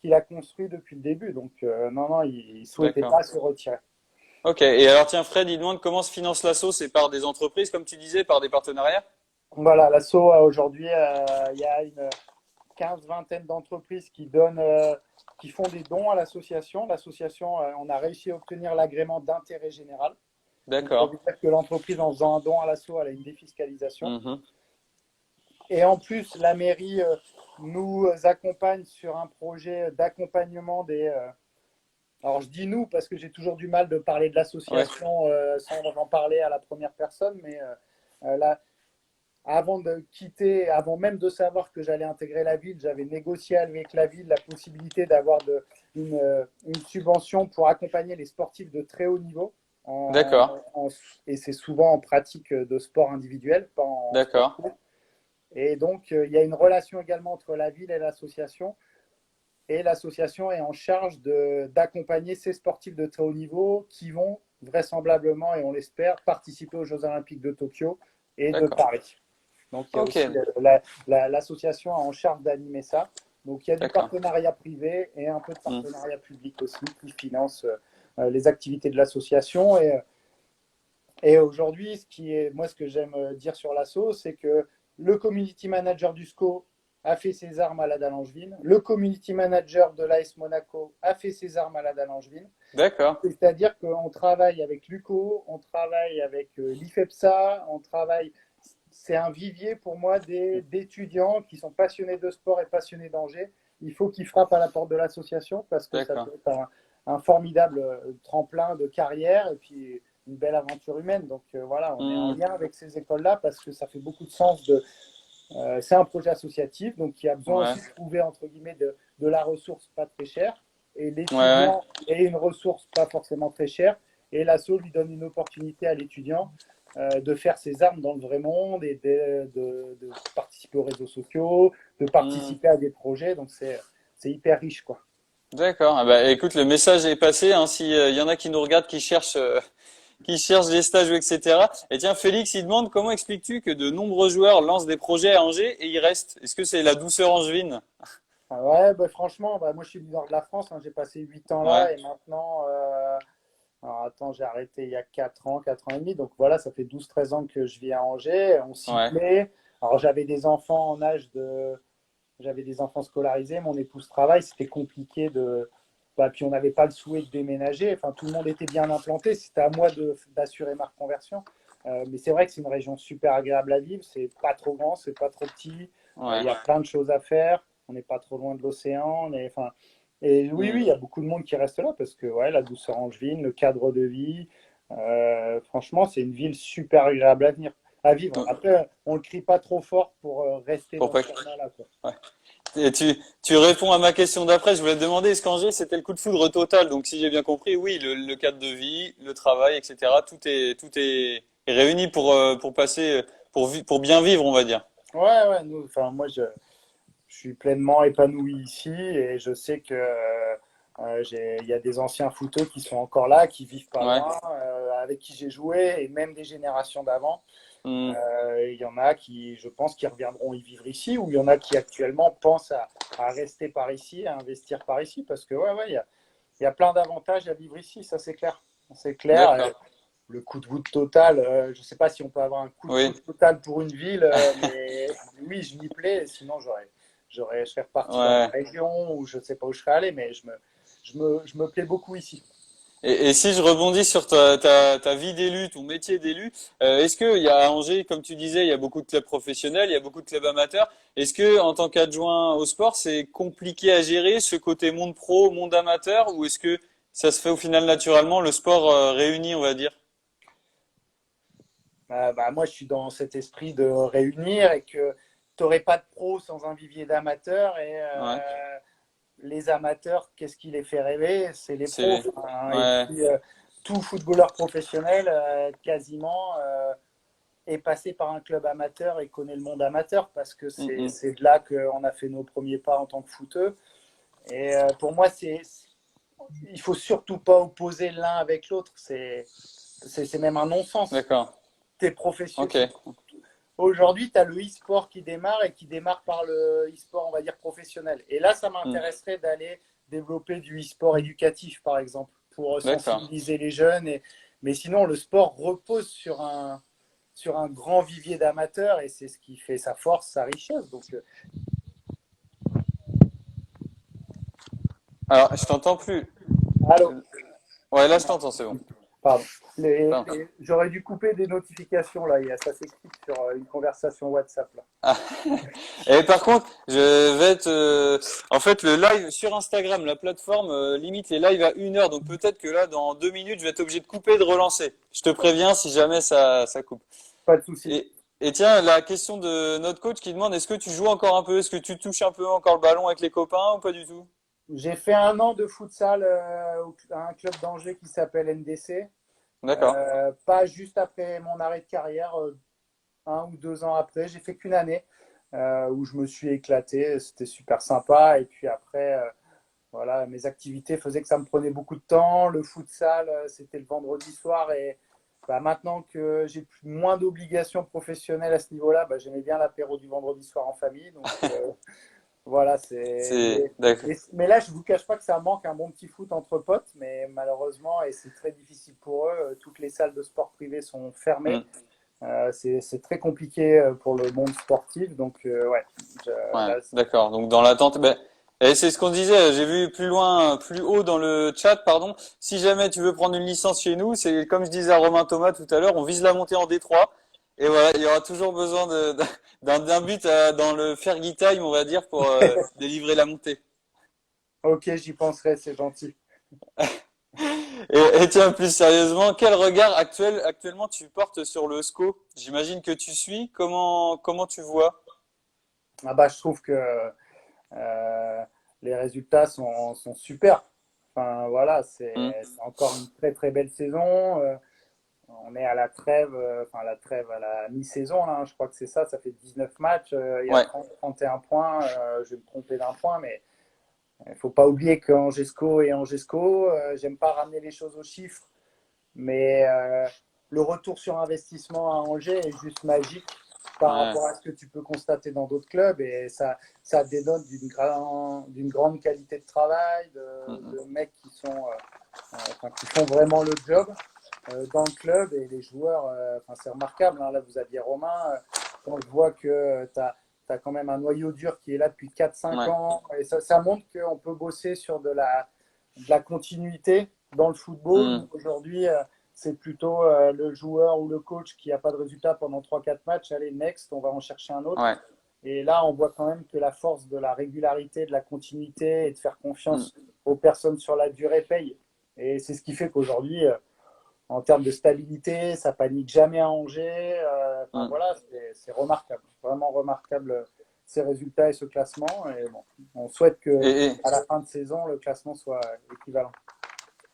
S3: qu'il a construit depuis le début. Donc non, non, il souhaitait
S1: d'accord.
S3: pas se retirer.
S1: Ok. Et alors, tiens, Fred, il demande comment se finance l'asso? C'est par des entreprises, comme tu disais, par des partenariats?
S3: Voilà, l'asso aujourd'hui, il y a une quinze-vingtaine d'entreprises qui font des dons à l'association. L'association, on a réussi à obtenir l'agrément d'intérêt général. Donc, ça
S1: D'accord.
S3: veut dire que l'entreprise, en faisant un don à l'asso, elle a une défiscalisation.
S1: Mhm.
S3: Et en plus, la mairie nous accompagne sur un projet d'accompagnement des. Alors, je dis nous parce que j'ai toujours du mal de parler de
S1: Ouais,
S3: l'association sans en parler à la première personne, mais là, avant de quitter, avant même de savoir que j'allais intégrer la ville, j'avais négocié avec la ville la possibilité d'avoir une subvention pour accompagner les sportifs de très haut niveau. En-
S1: d'accord.
S3: en- et c'est souvent en pratique de sport individuel, pas en sport
S1: D'accord.
S3: court. Et donc, il y a une relation également entre la ville et l'association. Et l'association est en charge d'accompagner ces sportifs de très haut niveau qui vont vraisemblablement, et on l'espère, participer aux Jeux Olympiques de Tokyo et de
S1: D'accord.
S3: Paris. Donc, il y a
S1: Ok.
S3: aussi l'association en charge d'animer ça. Donc, il y a du
S1: D'accord.
S3: partenariat privé et un peu de
S1: Hmm.
S3: partenariat public aussi qui finance les activités de l'association. Et aujourd'hui, moi, ce que j'aime dire sur l'asso, c'est que le community manager du SCO a fait ses armes à la Dallangeville. Le community manager de l'AS Monaco a fait ses armes à la Dallangeville.
S1: D'accord.
S3: C'est-à-dire qu'on travaille avec l'UCO, on travaille avec l'IFEPSA, on travaille. C'est un vivier pour moi d'étudiants qui sont passionnés de sport et passionnés d'Angers. Il faut qu'ils frappent à la porte de l'association parce que ça
S1: D'accord.
S3: peut être un formidable tremplin de carrière et puis une belle aventure humaine. Donc voilà, on est en
S1: Hmm.
S3: lien avec ces écoles-là parce que ça fait beaucoup de sens. C'est un projet associatif, donc qui a besoin
S1: Ouais.
S3: aussi de trouver entre guillemets de la ressource pas très chère. Et
S1: Ouais, ouais.
S3: l'étudiant est une ressource pas forcément très chère. Et l'asso lui donne une opportunité à l'étudiant de faire ses armes dans le vrai monde et de participer aux réseaux sociaux, de
S1: Hmm.
S3: participer à des projets. Donc c'est hyper riche, quoi.
S1: D'accord. Ah bah, écoute, le message est passé. Hein, si y en a qui nous regardent, qui cherchent des stages, ou etc. Et tiens, Félix, il demande comment expliques-tu que de nombreux joueurs lancent des projets à Angers et ils restent? Est-ce que c'est la douceur angevine?
S3: Ah ouais, bah, franchement, bah, moi je suis du nord de la France, hein, j'ai passé 8 ans
S1: Ouais,
S3: là et maintenant, alors attends, j'ai arrêté il y a 4 ans, 4 ans et demi, donc voilà, ça fait 12 13 ans que je vis à Angers, on s'y
S1: ouais,
S3: plaît. Alors j'avais des enfants scolarisés, mon épouse travaille, c'était compliqué bah, puis on n'avait pas le souhait de déménager, enfin tout le monde était bien implanté, c'était à moi d'assurer ma reconversion. Mais c'est vrai que c'est une région super agréable à vivre, c'est pas trop grand, c'est pas trop petit, il
S1: ouais.
S3: y a plein de choses à faire, on n'est pas trop loin de l'océan, enfin, et oui, oui,
S1: Hmm.
S3: il y a beaucoup de monde qui reste là parce que ouais, la douceur angevine, le cadre de vie, franchement, c'est une ville super agréable à vivre.
S1: Donc,
S3: Après, on le crie pas trop fort pour rester
S1: pour
S3: dans ce
S1: pas
S3: format-là, quoi.
S1: ouais. Et tu réponds à ma question d'après. Je voulais te demander, est-ce qu'Angers, c'était le coup de foudre total? Donc, si j'ai bien compris, oui, le cadre de vie, le travail, etc. Tout est réuni pour passer, pour bien vivre, on va dire.
S3: Ouais, ouais, enfin, moi, je suis pleinement épanoui ici et je sais que il y a des anciens footeux qui sont encore là, qui vivent pas
S1: Ouais.
S3: loin, avec qui j'ai joué et même des générations d'avant.
S1: Hmm.
S3: Il y en a qui, je pense, qui reviendront y vivre ici ou il y en a qui actuellement pensent à rester par ici, à investir par ici parce que ouais, ouais, il y a plein d'avantages à vivre ici, ça c'est clair. C'est clair.
S1: D'accord.
S3: Le coup de foudre total, je ne sais pas si on peut avoir un coup de
S1: Oui.
S3: foudre total pour une ville, mais oui, je m'y plais. Sinon, je serais reparti dans ma
S1: Ouais.
S3: région ou je ne sais pas où je serais allé, mais je me plais beaucoup ici.
S1: Et si je rebondis sur ta vie d'élu, ton métier d'élu, est-ce qu'il y a à Angers, comme tu disais, il y a beaucoup de clubs professionnels, il y a beaucoup de clubs amateurs. Est-ce que en tant qu'adjoint au sport, c'est compliqué à gérer ce côté monde pro, monde amateur, ou est-ce que ça se fait au final naturellement, le sport réuni, on va dire?
S3: Bah, moi, je suis dans cet esprit de réunir et que tu n'aurais pas de pro sans un vivier d'amateurs et
S1: Ouais,
S3: les amateurs, qu'est-ce qui les fait rêver? C'est les pros.
S1: c'est,
S3: Enfin, et
S1: ouais,
S3: puis, tout footballeur professionnel, quasiment, est passé par un club amateur et connaît le monde amateur parce que
S1: mm, mm.
S3: c'est de là qu'on a fait nos premiers pas en tant que footeux. Et pour moi, il faut surtout pas opposer l'un avec l'autre. C'est même un non-sens.
S1: D'accord,
S3: T'es professionnel.
S1: ok,
S3: Aujourd'hui, tu as le e-sport qui démarre et qui démarre par le e-sport, on va dire, professionnel. Et là, ça
S1: mm,
S3: m'intéresserait d'aller développer du e-sport éducatif, par exemple, pour
S1: d'accord.
S3: sensibiliser les jeunes. Mais sinon, le sport repose sur un grand vivier d'amateurs et c'est ce qui fait sa force, sa richesse. Donc,
S1: Alors, je t'entends plus.
S3: allô.
S1: Ouais, là, je t'entends, c'est bon.
S3: Pardon.
S1: Pardon.
S3: J'aurais dû couper des notifications là. Ça s'explique sur une conversation WhatsApp là.
S1: Ah. Et par contre, en fait, le live sur Instagram, la plateforme limite les lives à 1 heure, donc peut-être que là, dans 2 minutes, je vais être obligé de couper et de relancer. Je te préviens si jamais ça coupe.
S3: Pas de souci.
S1: Et, et tiens, la question de notre coach qui demande, est-ce que tu joues encore un peu? Est-ce que tu touches un peu encore le ballon avec les copains ou pas du tout?
S3: J'ai fait un an de futsal à un club d'Angers qui s'appelle NDC.
S1: D'accord.
S3: Pas juste après mon arrêt de carrière, 1 ou 2 ans après. J'ai fait qu'une année où je me suis éclaté. C'était super sympa. Et puis après, voilà, mes activités faisaient que ça me prenait beaucoup de temps. Le futsal, c'était le vendredi soir. Et bah, maintenant que j'ai moins d'obligations professionnelles à ce niveau-là, bah, j'aimais bien l'apéro du vendredi soir en famille. Donc voilà,
S1: C'est d'accord.
S3: mais là, je ne vous cache pas que ça manque un bon petit foot entre potes. Mais malheureusement, et c'est très difficile pour eux, toutes les salles de sport privées sont fermées.
S1: Hmm.
S3: C'est très compliqué pour le monde sportif. Donc, ouais,
S1: Ouais,
S3: là,
S1: d'accord. Donc dans l'attente, ben, et c'est ce qu'on disait. J'ai vu plus loin, plus haut dans le chat, pardon. Si jamais tu veux prendre une licence chez nous, c'est comme je disais à Romain Thomas tout à l'heure, on vise la montée en D3. Et voilà, il y aura toujours besoin d'un but dans le Fergie Time, on va dire, pour délivrer la montée.
S3: ok, j'y penserai, c'est gentil.
S1: Et tiens, plus sérieusement, quel regard actuellement tu portes sur le SCO? J'imagine que tu suis. Comment tu vois?
S3: Ah bah, je trouve que euh, les résultats sont super. Enfin, voilà,
S1: Hmm.
S3: c'est encore une très très belle saison. On est à la trêve, enfin la trêve à la mi-saison, là, hein, je crois que c'est ça, ça fait 19 matchs, il y a
S1: Ouais.
S3: 31 points, je vais me tromper d'un point, mais il ne faut pas oublier qu'Angesco est Angesco, j'aime pas ramener les choses aux chiffres, mais le retour sur investissement à Angers est juste magique. par
S1: Ouais.
S3: rapport à ce que tu peux constater dans d'autres clubs et ça dénote d'une grande qualité de travail,
S1: Mhm.
S3: de mecs qui enfin, qui font vraiment le job dans le club et les joueurs, enfin, c'est remarquable. Hein. Là, vous aviez Romain, quand je vois que tu as, quand même un noyau dur qui est là depuis 4-5
S1: Ouais.
S3: ans et ça montre qu'on peut bosser sur de la continuité dans le football.
S1: Mhm.
S3: Aujourd'hui, c'est plutôt le joueur ou le coach qui n'a pas de résultat pendant 3-4 matchs. Allez, next, on va en chercher un autre.
S1: Ouais.
S3: Et là, on voit quand même que la force de la régularité, de la continuité et de faire
S1: Mhm.
S3: confiance aux personnes sur la durée paye. Et c'est ce qui fait qu'aujourd'hui, en termes de stabilité, ça panique jamais à Angers. Enfin
S1: Mhm.
S3: voilà, c'est remarquable, vraiment remarquable ces résultats et ce classement. Et bon, on souhaite que
S1: Et, et,
S3: à la fin de saison, le classement soit équivalent.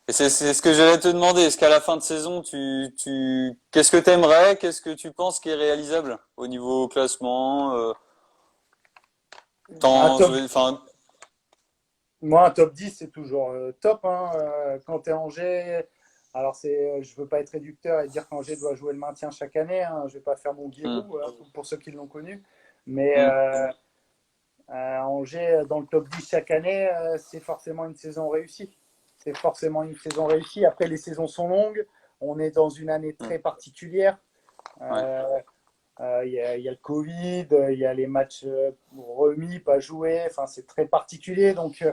S1: et c'est ce que j'allais te demander. Est-ce qu'à la fin de saison, qu'est-ce que t'aimerais? Qu'est-ce que tu penses qui est réalisable au niveau classement?
S3: Un
S1: Tant,
S3: top,
S1: enfin,
S3: moi, un top 10, c'est toujours top. Hein, quand tu es Angers, alors je ne veux pas être réducteur et dire qu'Angers doit jouer le maintien chaque année. Hein, je ne vais pas faire mon
S1: hmm,
S3: Giroud pour ceux qui l'ont connu. Mais
S1: hmm,
S3: Angers, dans le top 10 chaque année, c'est forcément une saison réussie. C'est forcément une saison réussie. Après, les saisons sont longues. On est dans une année
S1: hmm,
S3: très particulière.
S1: ouais,
S3: Euh, y a le Covid, il y a les matchs remis, pas joués. Enfin, c'est très particulier. Donc,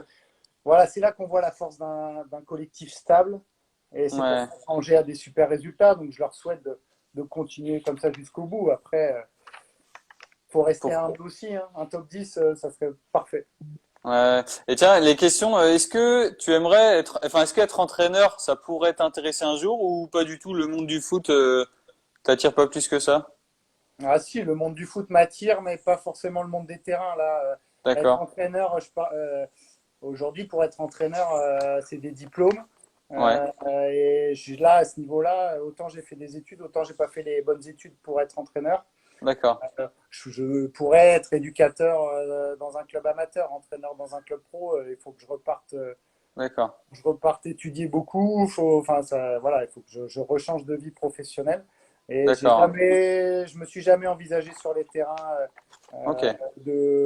S3: voilà, c'est là qu'on voit la force d'un collectif stable. Et c'est pour
S1: ouais.
S3: ça qu'Angers a des super résultats. Donc, je leur souhaite de continuer comme ça jusqu'au bout. Après, faut rester
S1: Pour,
S3: humble aussi. Hein. Un top 10, ça serait parfait.
S1: ouais. Et tiens, les questions. Est-ce que tu aimerais être, enfin, est-ce qu'être entraîneur, ça pourrait t'intéresser un jour ou pas du tout? Le monde du foot, t'attire pas plus que ça?
S3: Ah si, le monde du foot m'attire, mais pas forcément le monde des terrains. Là, être
S1: D'accord.
S3: entraîneur, aujourd'hui, pour être entraîneur, c'est des diplômes.
S1: Ouais.
S3: Là, à ce niveau-là, autant j'ai fait des études, autant j'ai pas fait les bonnes études pour être entraîneur.
S1: D'accord.
S3: Je pourrais être éducateur dans un club amateur, entraîneur dans un club pro. Il faut que
S1: D'accord.
S3: je reparte étudier beaucoup. Enfin, voilà, il faut que je rechange de vie professionnelle. Et
S1: D'accord.
S3: je me suis jamais envisagé sur les terrains,
S1: Ok.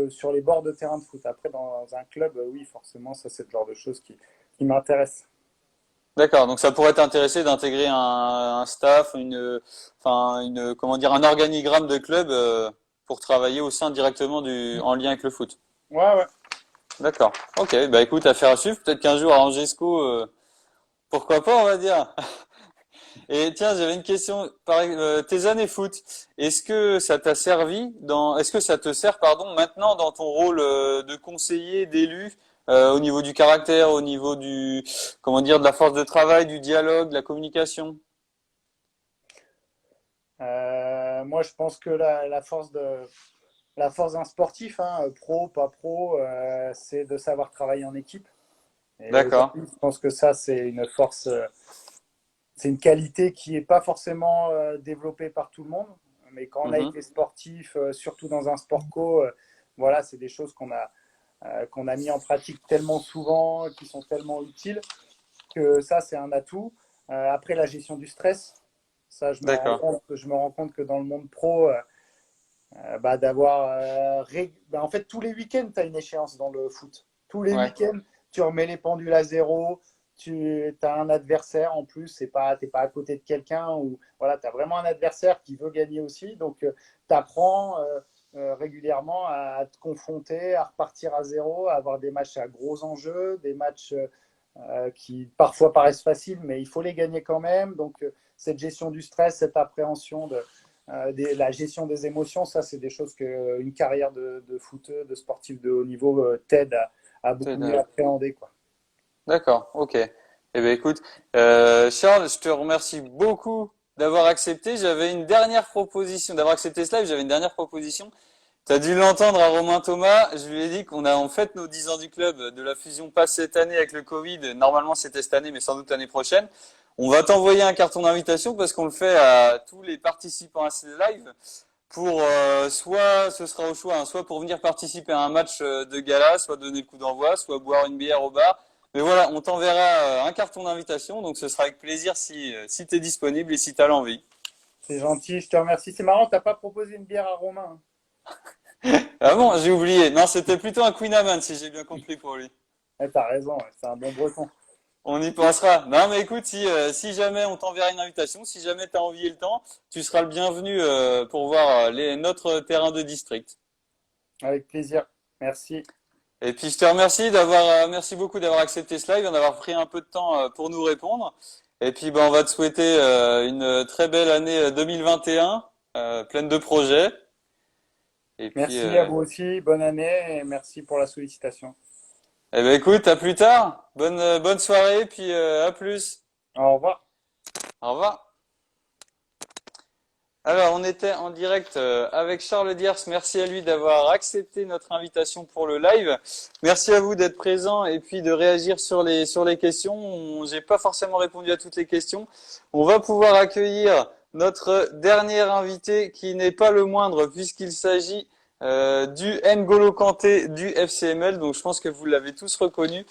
S3: sur les bords de terrain de foot. Après, dans un club, oui, forcément, ça c'est le genre de choses qui m'intéresse.
S1: D'accord. Donc ça pourrait t'intéresser d'intégrer un staff, enfin, comment dire, un organigramme de club pour travailler au sein directement en lien avec le foot.
S3: Ouais, ouais.
S1: D'accord. Ok. Bah écoute, affaire à suivre. Peut-être qu'un jour à Angesco, pourquoi pas, on va dire. Et tiens, j'avais une question. Tes années foot, est-ce que ça te sert, pardon, maintenant dans ton rôle de conseiller, d'élu, au niveau du caractère, au niveau comment dire, de la force de travail, du dialogue, de la communication?
S3: Moi, je pense que la force d'un sportif, hein, pro, pas pro, c'est de savoir travailler en équipe. Et
S1: D'accord.
S3: aujourd'hui, je pense que ça, c'est une qualité qui n'est pas forcément développée par tout le monde. Mais quand on a
S1: Mhm.
S3: été sportif, surtout dans un sport co, voilà, c'est des choses qu'on a mis en pratique tellement souvent, qui sont tellement utiles, que ça, c'est un atout. Après, la gestion du stress, ça,
S1: D'accord.
S3: je me rends compte que dans le monde pro, bah, d'avoir. Bah, en fait, tous les week-ends, tu as une échéance dans le foot. Tous les
S1: Ouais.
S3: week-ends, tu remets les pendules à zéro. Tu as un adversaire en plus, t'es pas à côté de quelqu'un ou voilà, tu as vraiment un adversaire qui veut gagner aussi. Donc, tu apprends régulièrement à te confronter, à repartir à zéro, à avoir des matchs à gros enjeux, des matchs qui parfois paraissent faciles, mais il faut les gagner quand même. Donc, cette gestion du stress, cette appréhension la gestion des émotions, ça, c'est des choses qu'une carrière de footeux, de sportif de haut niveau t'aide à beaucoup mieux appréhender, quoi.
S1: D'accord. Ok. Eh bien, écoute, Charles, je te remercie beaucoup d'avoir accepté. J'avais une dernière proposition, d'avoir accepté ce live. J'avais une dernière proposition. Tu as dû l'entendre à Romain Thomas. Je lui ai dit qu'on a en fait nos 10 ans du club de la fusion pas cette année avec le Covid. Normalement, c'était cette année, mais sans doute l'année prochaine. On va t'envoyer un carton d'invitation parce qu'on le fait à tous les participants à ce live pour soit ce sera au choix, hein, soit pour venir participer à un match de gala, soit donner le coup d'envoi, soit boire une bière au bar. Mais voilà, on t'enverra un carton d'invitation, donc ce sera avec plaisir si tu es disponible et si tu as l'envie.
S3: C'est gentil, je te remercie. C'est marrant, t'as pas proposé une bière à Romain.
S1: Ah bon, j'ai oublié. Non, c'était plutôt un Queen Amman, si j'ai bien compris pour lui.
S3: T'as raison, ouais, c'est un bon breton.
S1: On y pensera. Non, mais écoute, si jamais on t'enverra une invitation, si jamais tu as envie et le temps, tu seras le bienvenu pour voir notre terrain de district.
S3: Avec plaisir. Merci.
S1: Et puis je te remercie merci beaucoup d'avoir accepté ce live, d'en avoir pris un peu de temps pour nous répondre. Et puis ben, on va te souhaiter une très belle année 2021, pleine de projets. Et puis,
S3: Merci à vous aussi. Bonne année et merci pour la sollicitation.
S1: eh ben écoute, à plus tard. Bonne soirée, puis à plus.
S3: Au revoir.
S1: Au revoir. Alors, on était en direct avec Charles Diers. Merci à lui d'avoir accepté notre invitation pour le live. Merci à vous d'être présent et puis de réagir sur les questions. J'ai pas forcément répondu à toutes les questions. On va pouvoir accueillir notre dernier invité qui n'est pas le moindre puisqu'il s'agit du N'Golo Kanté du FCML. Donc, je pense que vous l'avez tous reconnu.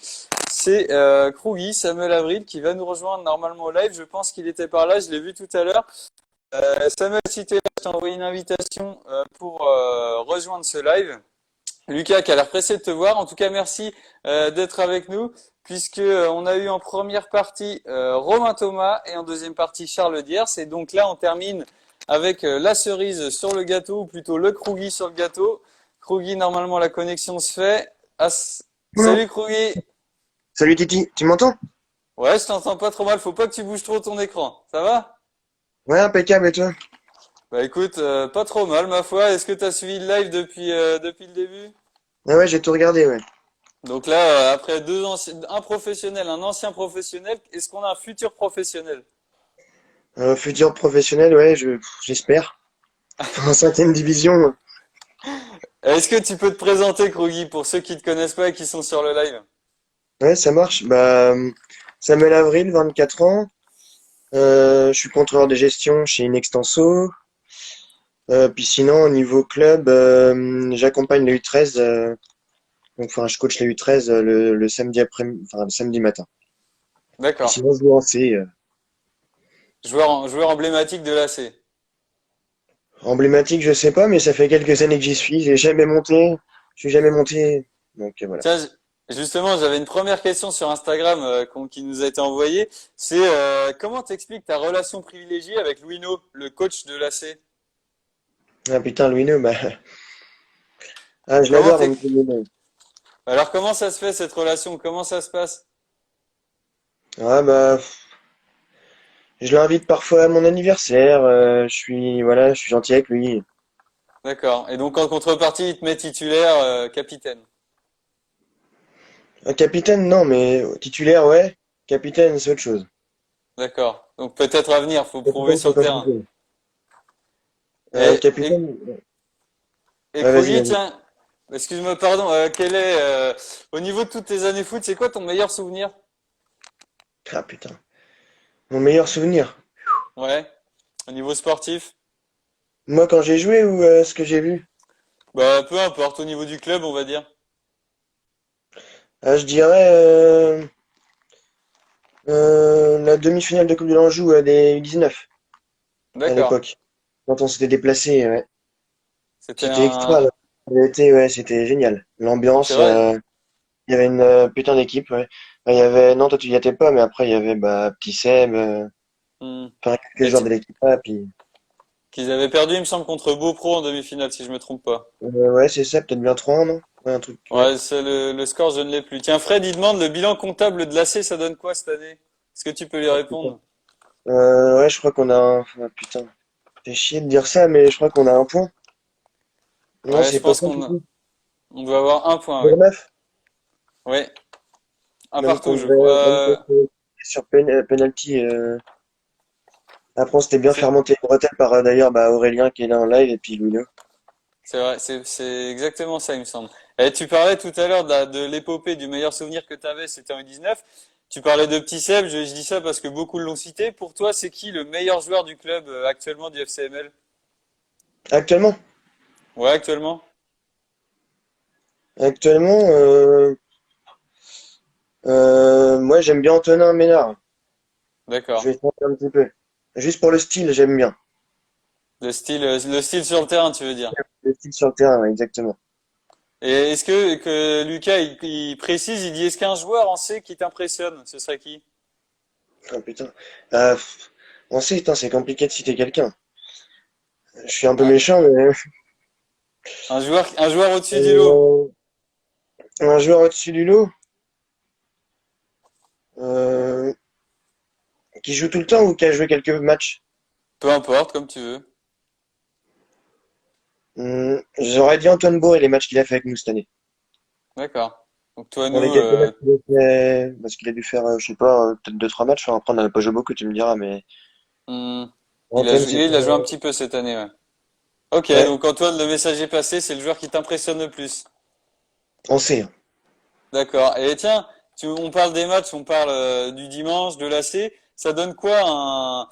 S1: C'est Krougui, Samuel Avril, qui va nous rejoindre normalement au live. Je pense qu'il était par là. Je l'ai vu tout à l'heure. Samuel, si tu es là, je t'ai envoyé une invitation pour rejoindre ce live. Lucas qui a l'air pressé de te voir. En tout cas, merci d'être avec nous, puisque on a eu en première partie Romain Thomas et en deuxième partie Charles Diers. Et donc là, on termine avec la cerise sur le gâteau, ou plutôt le Krougui sur le gâteau. Krougui, normalement, la connexion se fait.
S4: Bonjour.
S1: Salut Krougui.
S4: Salut Titi, tu m'entends?
S1: Ouais, je t'entends pas trop mal. Faut pas que tu bouges trop ton écran. Ça va?
S4: Ouais, impeccable et toi?
S1: Bah écoute, pas trop mal ma foi. Est-ce que tu as suivi le live depuis le début?
S4: Ah ouais, j'ai tout regardé, ouais.
S1: Donc là, après un professionnel, un ancien professionnel, est-ce qu'on a un futur professionnel?
S4: Futur professionnel, ouais, j'espère. En cinquième division.
S1: Est-ce que tu peux te présenter, Krogi, pour ceux qui te connaissent pas et qui sont sur le live?
S4: Ouais, ça marche. Bah, Samuel Avril, 24 ans. Je suis contrôleur de gestion chez Inextenso. Puis sinon, au niveau club, j'accompagne les U13. Donc, enfin, je coach les U13 le samedi après, enfin, le samedi matin. Puis
S1: D'accord.
S4: sinon, je joue en C.
S1: Joueur emblématique de l'AC.
S4: Emblématique, je sais pas, mais ça fait quelques années que j'y suis. J'ai jamais monté. Je suis jamais monté. Donc, voilà.
S1: Tiens, justement, j'avais une première question sur Instagram qui nous a été envoyée. C'est comment t'expliques ta relation privilégiée avec Louino, le coach de l'AC?
S4: Ah putain, Louineux, bah. Ah, je
S1: Comment
S4: l'adore,
S1: t'ex-
S4: Louineux.
S1: Alors comment ça se fait cette relation? Comment ça se passe?
S4: Ah bah, je l'invite parfois à mon anniversaire. Voilà, je suis gentil avec lui.
S1: D'accord. Et donc en contrepartie, il te met titulaire, capitaine.
S4: Capitaine, non, mais titulaire, ouais. Capitaine, c'est autre chose.
S1: D'accord. Donc peut-être à venir, faut prouver
S4: Capitaine,
S1: sur
S4: c'est
S1: le
S4: pas
S1: terrain.
S4: compliqué.
S1: Et, et,
S4: Capitaine,
S1: et
S4: ouais, vas-y,
S1: Krugui,
S4: vas-y.
S1: tiens, excuse-moi, pardon, au niveau de toutes tes années foot, c'est quoi ton meilleur souvenir?
S4: Ah putain. Mon meilleur souvenir.
S1: Ouais. Au niveau sportif?
S4: Moi, quand j'ai joué ou ce que j'ai vu?
S1: Bah peu importe, au niveau du club, on va dire.
S4: Ah, je dirais la demi-finale de Coupe de l'Anjou des U19 à
S1: D'accord.
S4: l'époque. Quand on s'était déplacé, ouais.
S1: C'était
S4: C'était extra,
S1: un.
S4: là. Ouais, c'était génial.
S1: C'est
S4: L'ambiance,
S1: vrai?
S4: il y avait une putain d'équipe, ouais. Bah, il y avait, non, toi tu y étais pas, mais après il y avait bah, Petit Seb,
S1: Hmm.
S4: enfin quelques
S1: Et
S4: joueurs de l'équipe là, puis
S1: qu'ils avaient perdu, il me semble, contre Beaupro en demi-finale, si je me trompe pas.
S4: ouais, c'est ça, peut-être bien 3 ans, non? Ouais, un truc, ouais.
S1: Ouais, c'est le score, je ne l'ai plus. Tiens, Fred, il demande le bilan comptable de l'AC, ça donne quoi cette année? Est-ce que tu peux lui
S4: Oh, putain.
S1: répondre?
S4: Ouais, je crois qu'on a un, ah, putain, c'est chier de dire ça, mais je crois qu'on a un point. Non,
S1: Ouais, je
S4: c'est pas
S1: pense
S4: ça du tout.
S1: on doit avoir un point, oui.
S4: 0-9,
S1: Ouais, un
S4: donc
S1: partout,
S4: on
S1: je
S4: devrait
S1: crois.
S4: même pas être sur penalty. Après, on s'était bien fait
S1: C'est
S4: remonter une bretelle par d'ailleurs bah, Aurélien qui est là en live et puis Luno.
S1: c'est vrai, c'est exactement ça, il me semble. Et tu parlais tout à l'heure de l'épopée du meilleur souvenir que tu avais, c'était en U19. Tu parlais de Petit Seb, je dis ça parce que beaucoup l'ont cité. Pour toi, c'est qui le meilleur joueur du club actuellement du FCML?
S4: Actuellement,
S1: Ouais, actuellement?
S4: actuellement, moi j'aime bien Antonin Ménard. Je
S1: D'accord.
S4: vais changer un petit peu. Juste pour le style, j'aime bien.
S1: Le style sur le terrain, tu veux dire.
S4: Le style sur le terrain, ouais, exactement.
S1: Et est-ce que Lucas, il précise, il dit, est-ce qu'un joueur en C qui t'impressionne? Ce serait qui?
S4: Ah, putain. Euh, on sait, putain, c'est compliqué de citer quelqu'un. Je suis un peu
S1: Ouais.
S4: méchant, mais
S1: Un joueur au-dessus du lot.
S4: euh, un joueur au-dessus du lot, euh, qui joue tout le temps ou qui a joué quelques matchs?
S1: Peu importe, comme tu veux.
S4: J'aurais dit Antoine Bourg et les matchs qu'il a fait avec nous cette année.
S1: D'accord. Donc toi,
S4: Dans les
S1: nous,
S4: quelques matchs qu'il a fait, parce qu'il a dû faire, je sais pas, peut-être deux, trois matchs. Enfin, après, on n'en a pas joué beaucoup, tu me diras, mais
S1: hmm,
S4: Antoine,
S1: il
S4: c'était,
S1: a joué un petit peu cette année, ouais. Ok,
S4: ouais,
S1: donc Antoine, le message est passé, c'est le joueur qui t'impressionne le plus.
S4: on sait, hein.
S1: D'accord. Et tiens, on parle des matchs, on parle du dimanche, de l'AC. Ça donne quoi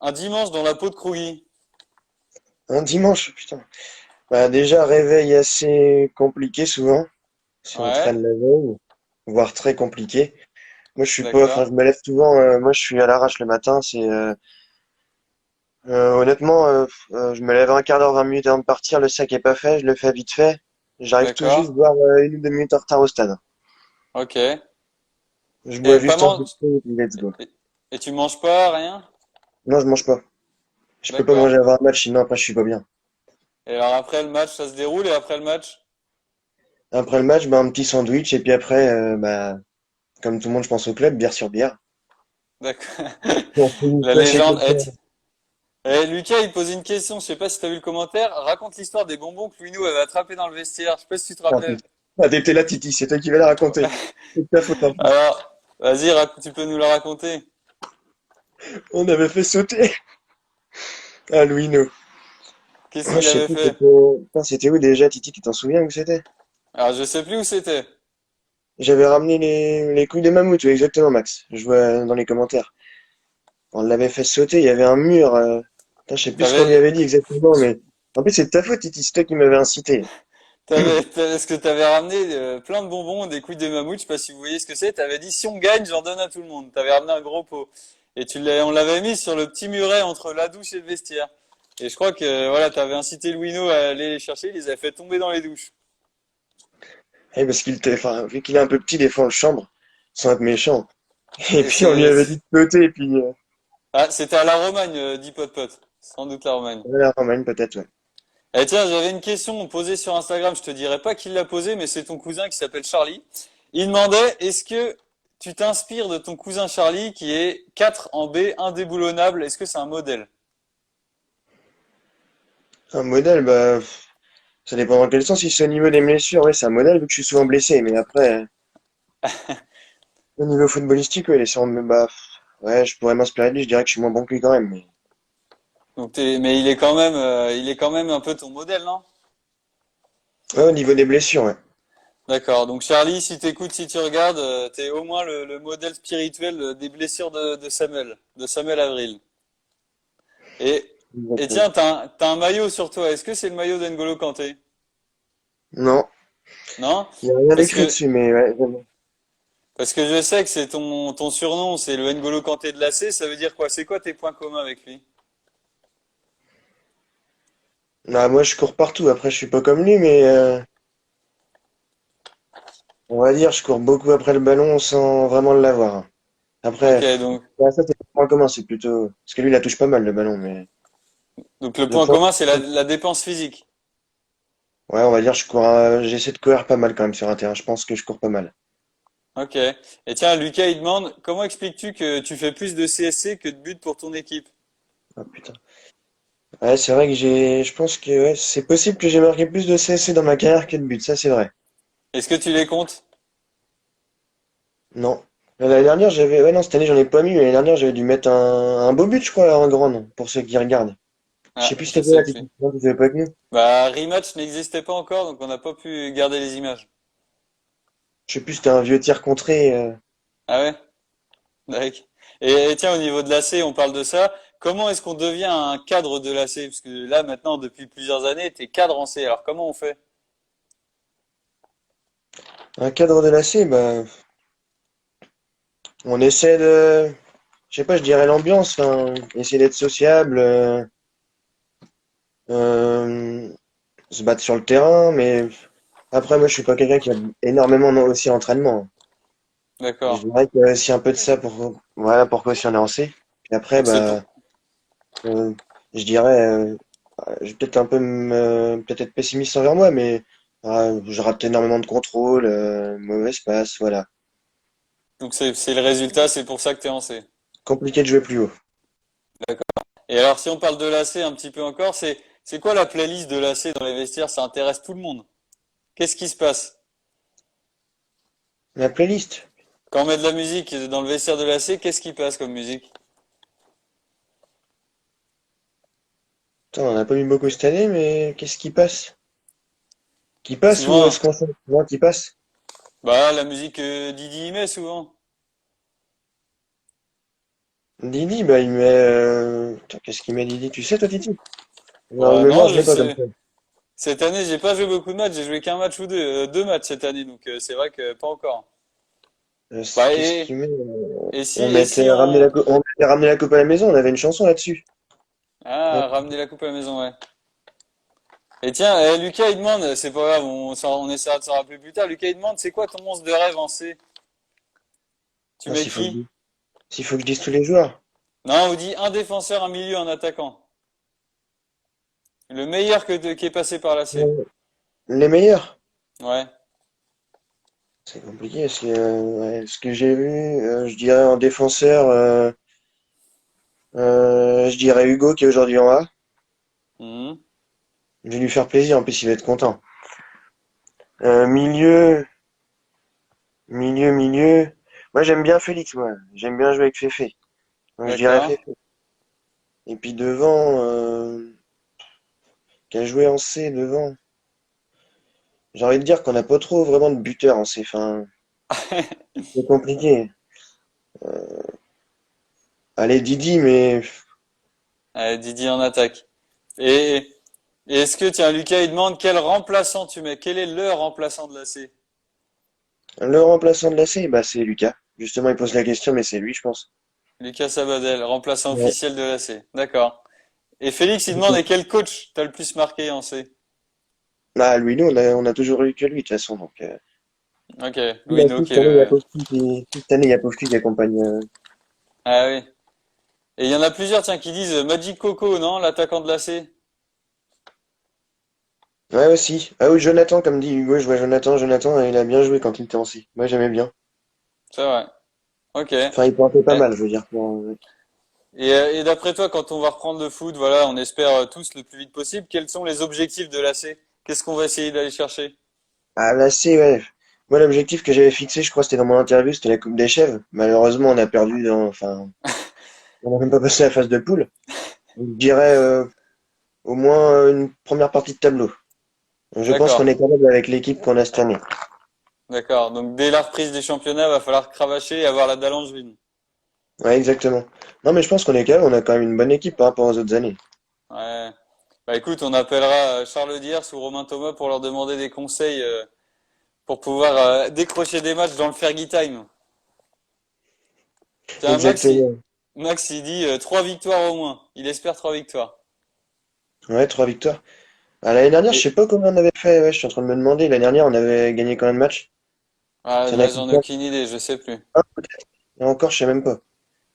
S1: un dimanche dans la peau de Krugui?
S4: Un dimanche, putain. Bah, déjà, réveil assez compliqué souvent, si on
S1: Ouais,
S4: traîne la veille, voire très compliqué. Moi, je suis pas, enfin,
S1: d'accord,
S4: je me lève souvent, moi, je suis à l'arrache le matin, honnêtement, je me lève un quart d'heure, 20 minutes avant de partir, le sac est pas fait, je le fais vite fait. J'arrive tout
S1: d'accord.
S4: juste voir une ou deux minutes en retard au stade.
S1: Ok. Et
S4: Je bois juste un peu
S1: pas
S4: de thé et puis let's go.
S1: et, et tu manges pas, rien?
S4: Non, je mange pas. Je peux pas
S1: D'accord.
S4: manger avant un match, sinon après je suis pas bien.
S1: Et alors après le match, ça se déroule et après le match?
S4: Après le match, bah, un petit sandwich et puis après, bah, comme tout le monde, je pense au club, bière sur bière.
S1: D'accord.
S4: On finit
S1: La
S4: pas chez
S1: légende.
S4: quelqu'un.
S1: Lucas, il posait une question, je sais pas si t'as vu le commentaire. Raconte l'histoire des bonbons que Louinou avait attrapés dans le vestiaire. Je sais pas si tu te
S4: Ah,
S1: rappelles.
S4: putain. Ah, t'étais là, Titi, c'est toi qui vas la raconter. C'est de ta faute en plus.
S1: Alors, vas-y, tu peux nous la raconter.
S4: On avait fait sauter à Louino.
S1: Qu'est-ce
S4: Je
S1: qu'il
S4: sais
S1: avait
S4: plus,
S1: fait?
S4: putain, c'était où déjà, Titi, tu t'en souviens où c'était?
S1: Alors, je sais plus où c'était.
S4: J'avais ramené les couilles de mammouth, oui, exactement, Max. Je vois dans les commentaires. On l'avait fait sauter, il y avait un mur. Putain, je sais plus ce qu'on lui
S1: T'avais,
S4: avait dit exactement, mais en plus, c'est de ta faute, Titi, c'est toi qui m'avais incité.
S1: Est-ce que t'avais ramené plein de bonbons, des couilles de mammouth, je sais pas si vous voyez ce que c'est. T'avais dit si on gagne, j'en donne à tout le monde. T'avais ramené un gros pot. Et on l'avait mis sur le petit muret entre la douche et le vestiaire. Et je crois que voilà, t'avais incité Louino à aller les chercher, il les a fait tomber dans les douches.
S4: Parce enfin, vu qu'il est un peu petit, des fois, on le chambre, sans être méchant. Et
S1: Et
S4: puis, on lui avait dit de sauter, et puis,
S1: Ah, c'était à la Romagne, dit Pot Pot. Sans doute la Romagne.
S4: la Romagne, peut-être, ouais.
S1: Et tiens, j'avais une question posée sur Instagram, je te dirais pas qui l'a posée, mais c'est ton cousin qui s'appelle Charlie. Il demandait, est-ce que tu t'inspires de ton cousin Charlie qui est 4 en B, indéboulonnable, est-ce que c'est un modèle?
S4: Un modèle, bah, ça dépend dans quel sens. Si c'est au niveau des blessures, ouais, c'est un modèle, vu que je suis souvent blessé. Mais après, au niveau footballistique, ouais, il est sur, bah, ouais, je pourrais m'inspirer de lui, je dirais que je suis moins bon que lui quand même. Mais,
S1: Mais il est quand même un peu ton modèle, non?
S4: ouais, au niveau des blessures, ouais.
S1: D'accord. Donc Charlie, si t'écoutes, si tu regardes, t'es au moins le modèle spirituel des blessures de Samuel Avril. Et, et
S4: Exactement.
S1: tiens, t'as un maillot sur toi. Est-ce que c'est le maillot d'N'Golo Kanté?
S4: Non,
S1: Non?
S4: il n'y a rien
S1: Parce
S4: d'écrit
S1: que,
S4: dessus, mais ouais, vraiment.
S1: parce que je sais que c'est ton surnom, c'est le N'Golo Kanté de l'AC. Ça veut dire quoi? C'est quoi tes points communs avec lui?
S4: Bah, moi, je cours partout. Après, je suis pas comme lui, mais on va dire, je cours beaucoup après le ballon sans vraiment l'avoir. Après,
S1: Ok,
S4: ouais, ça, c'est le point commun, c'est plutôt. Parce que lui, il la touche pas mal, le ballon, mais
S1: donc le
S4: le
S1: point
S4: point.
S1: commun, c'est la dépense physique.
S4: Ouais, on va dire, j'essaie de courir pas mal quand même sur un terrain. Je pense que je cours pas mal.
S1: Ok. Et tiens, Lucas, il demande, comment expliques-tu que tu fais plus de CSC que de buts pour ton équipe?
S4: Ah, putain. Ouais, c'est vrai que je pense que ouais, c'est possible que j'ai marqué plus de CSC dans ma carrière que de buts, ça c'est vrai.
S1: Est-ce que tu les comptes?
S4: Non. L'année dernière, ouais, non, cette année, j'en ai pas mis, mais l'année dernière, j'avais dû mettre un beau but, je crois, un grand, non, pour ceux qui regardent. Je sais
S1: Ah,
S4: plus si
S1: je
S4: t'étais
S1: sais
S4: là,
S1: plus.
S4: non, tu savais pas avec nous.
S1: Bah, Rematch n'existait pas encore, donc on n'a pas pu garder les images.
S4: Je sais plus si c'était un vieux tir contré.
S1: Ah ouais? D'accord. Et tiens, au niveau de l'AC, on parle de ça. Comment est-ce qu'on devient un cadre de l'AC? Parce que là, maintenant, depuis plusieurs années, t'es cadre en C. Alors, comment on fait?
S4: Un cadre de lacet, bah, on essaie de, je sais pas, je dirais l'ambiance, enfin, essayer d'être sociable, euh, se battre sur le terrain, mais après, moi, je suis pas quelqu'un qui a énormément aussi l'entraînement. Je
S1: D'accord.
S4: dirais qu'il y a aussi un peu de ça pour, voilà, pourquoi aussi on est lancé. Puis après,
S1: Donc c'est pour.
S4: bah, je dirais, je vais peut-être un peu peut-être être pessimiste envers moi, mais je rate énormément de contrôle, mauvaise passe, voilà.
S1: Donc c'est le résultat, c'est pour ça que t'es lancé.
S4: Compliqué de jouer plus haut.
S1: D'accord. Et alors si on parle de lacet un petit peu encore, c'est quoi la playlist de lacet dans les vestiaires? Ça intéresse tout le monde. Qu'est-ce qui se passe?
S4: La playlist.
S1: Quand on met de la musique dans le vestiaire de lacet, qu'est-ce qui passe comme musique?
S4: Attends, on n'a pas eu beaucoup cette année, mais qu'est-ce qui passe? Qui passe ou
S1: Souvent,
S4: est-ce qu'on sait? Non, qui passe?
S1: bah la musique Didi y met souvent.
S4: Didi, bah il met. Attends, qu'est-ce qu'il met Didi? Tu sais, toi, Titi? Alors, de
S1: Non,
S4: mémoire, je
S1: je
S4: l'ai pas comme
S1: sais.
S4: ça.
S1: Cette année, j'ai pas joué beaucoup de matchs, j'ai joué qu'un match ou deux matchs cette année, donc c'est vrai que pas encore. Bah
S4: Qu'est-ce qu'il met?
S1: et si on
S4: On mettait ramener la coupe à la maison, on avait une chanson là-dessus.
S1: ah
S4: Hop.
S1: ramener la coupe à la maison, ouais. Et tiens, Lucas il demande, c'est pas grave, on essaiera de s'en rappeler plus tard. Lucas il demande, c'est quoi ton monstre de rêve en C? Tu
S4: Ah,
S1: mets qui?
S4: s'il faut que je dise tous les joueurs.
S1: Non, on vous dit un défenseur, un milieu, un attaquant. Le meilleur qui est passé par la C.
S4: Les meilleurs.
S1: Ouais,
S4: C'est compliqué. Ouais, ce que j'ai vu, je dirais en défenseur, je dirais Hugo qui est aujourd'hui en A.
S1: Mhm.
S4: Je vais lui faire plaisir, en plus il va être content. Milieu, milieu. Moi j'aime bien Félix, moi. J'aime bien jouer avec Féfé. Donc je dirais
S1: D'accord.
S4: Féfé. Et puis devant, qui a joué en C devant. J'ai envie de dire qu'on n'a pas trop vraiment de buteurs en C. Enfin, c'est compliqué. Allez Didi, mais
S1: Didier en attaque. Et, et est-ce que, tiens, Lucas il demande quel remplaçant tu mets? Quel est le remplaçant de la C?
S4: le remplaçant de la C, bah c'est Lucas. Justement, il pose la question, mais c'est lui, je pense.
S1: Lucas Sabadell, remplaçant
S4: Ouais.
S1: officiel de la C. D'accord. Et Félix il demande, et quel coach t'as le plus marqué en C?
S4: Ah, Louis, nous, on a toujours eu que lui, de toute façon. Donc,
S1: Ok,
S4: puis, bah,
S1: Louino
S4: si,
S1: qui
S4: cette
S1: est
S4: année, il y a
S1: le.
S4: Povski cette année, il y a Povski qui accompagne.
S1: Ah oui. Et il y en a plusieurs, tiens, qui disent Magic Coco, non? L'attaquant de la C.
S4: Ouais, aussi. Ah oui, Jonathan, comme dit Hugo, je vois Jonathan, il a bien joué quand il était en C. Moi, j'aimais bien.
S1: C'est vrai. Ok.
S4: Enfin, il portait pas
S1: Et,
S4: mal, je veux dire.
S1: et d'après toi, quand on va reprendre le foot, voilà, on espère tous le plus vite possible, quels sont les objectifs de la C? Qu'est-ce qu'on va essayer d'aller chercher?
S4: Ah, la C, ouais. Moi, l'objectif que j'avais fixé, je crois, c'était dans mon interview, c'était la Coupe des Chèvres. Malheureusement, on a perdu enfin, on n'a même pas passé la phase de poule. Donc, je dirais, au moins une première partie de tableau. Donc, je pense qu'on
S1: D'accord.
S4: est capable avec l'équipe qu'on a cette année.
S1: D'accord. Donc dès la reprise des championnats, va falloir cravacher et avoir la dalle en juin.
S4: Ouais, exactement. Non, mais je pense qu'on est capable, on a quand même une bonne équipe par rapport aux autres années.
S1: Ouais. Bah écoute, on appellera Charles Diers ou Romain Thomas pour leur demander des conseils pour pouvoir décrocher des matchs dans le Fergie Time. Tiens,
S4: Exactement.
S1: Max il dit 3 victoires au moins. Il espère 3 victoires.
S4: Ouais, 3 victoires. Ah, l'année dernière, je
S1: Et
S4: sais pas comment on avait fait. Ouais, je suis en train de me demander. L'année dernière, on avait gagné combien de matchs?
S1: ah,
S4: Ça n'a
S1: là,
S4: que
S1: j'en ai aucune idée, je sais plus.
S4: un, et encore, je sais même pas.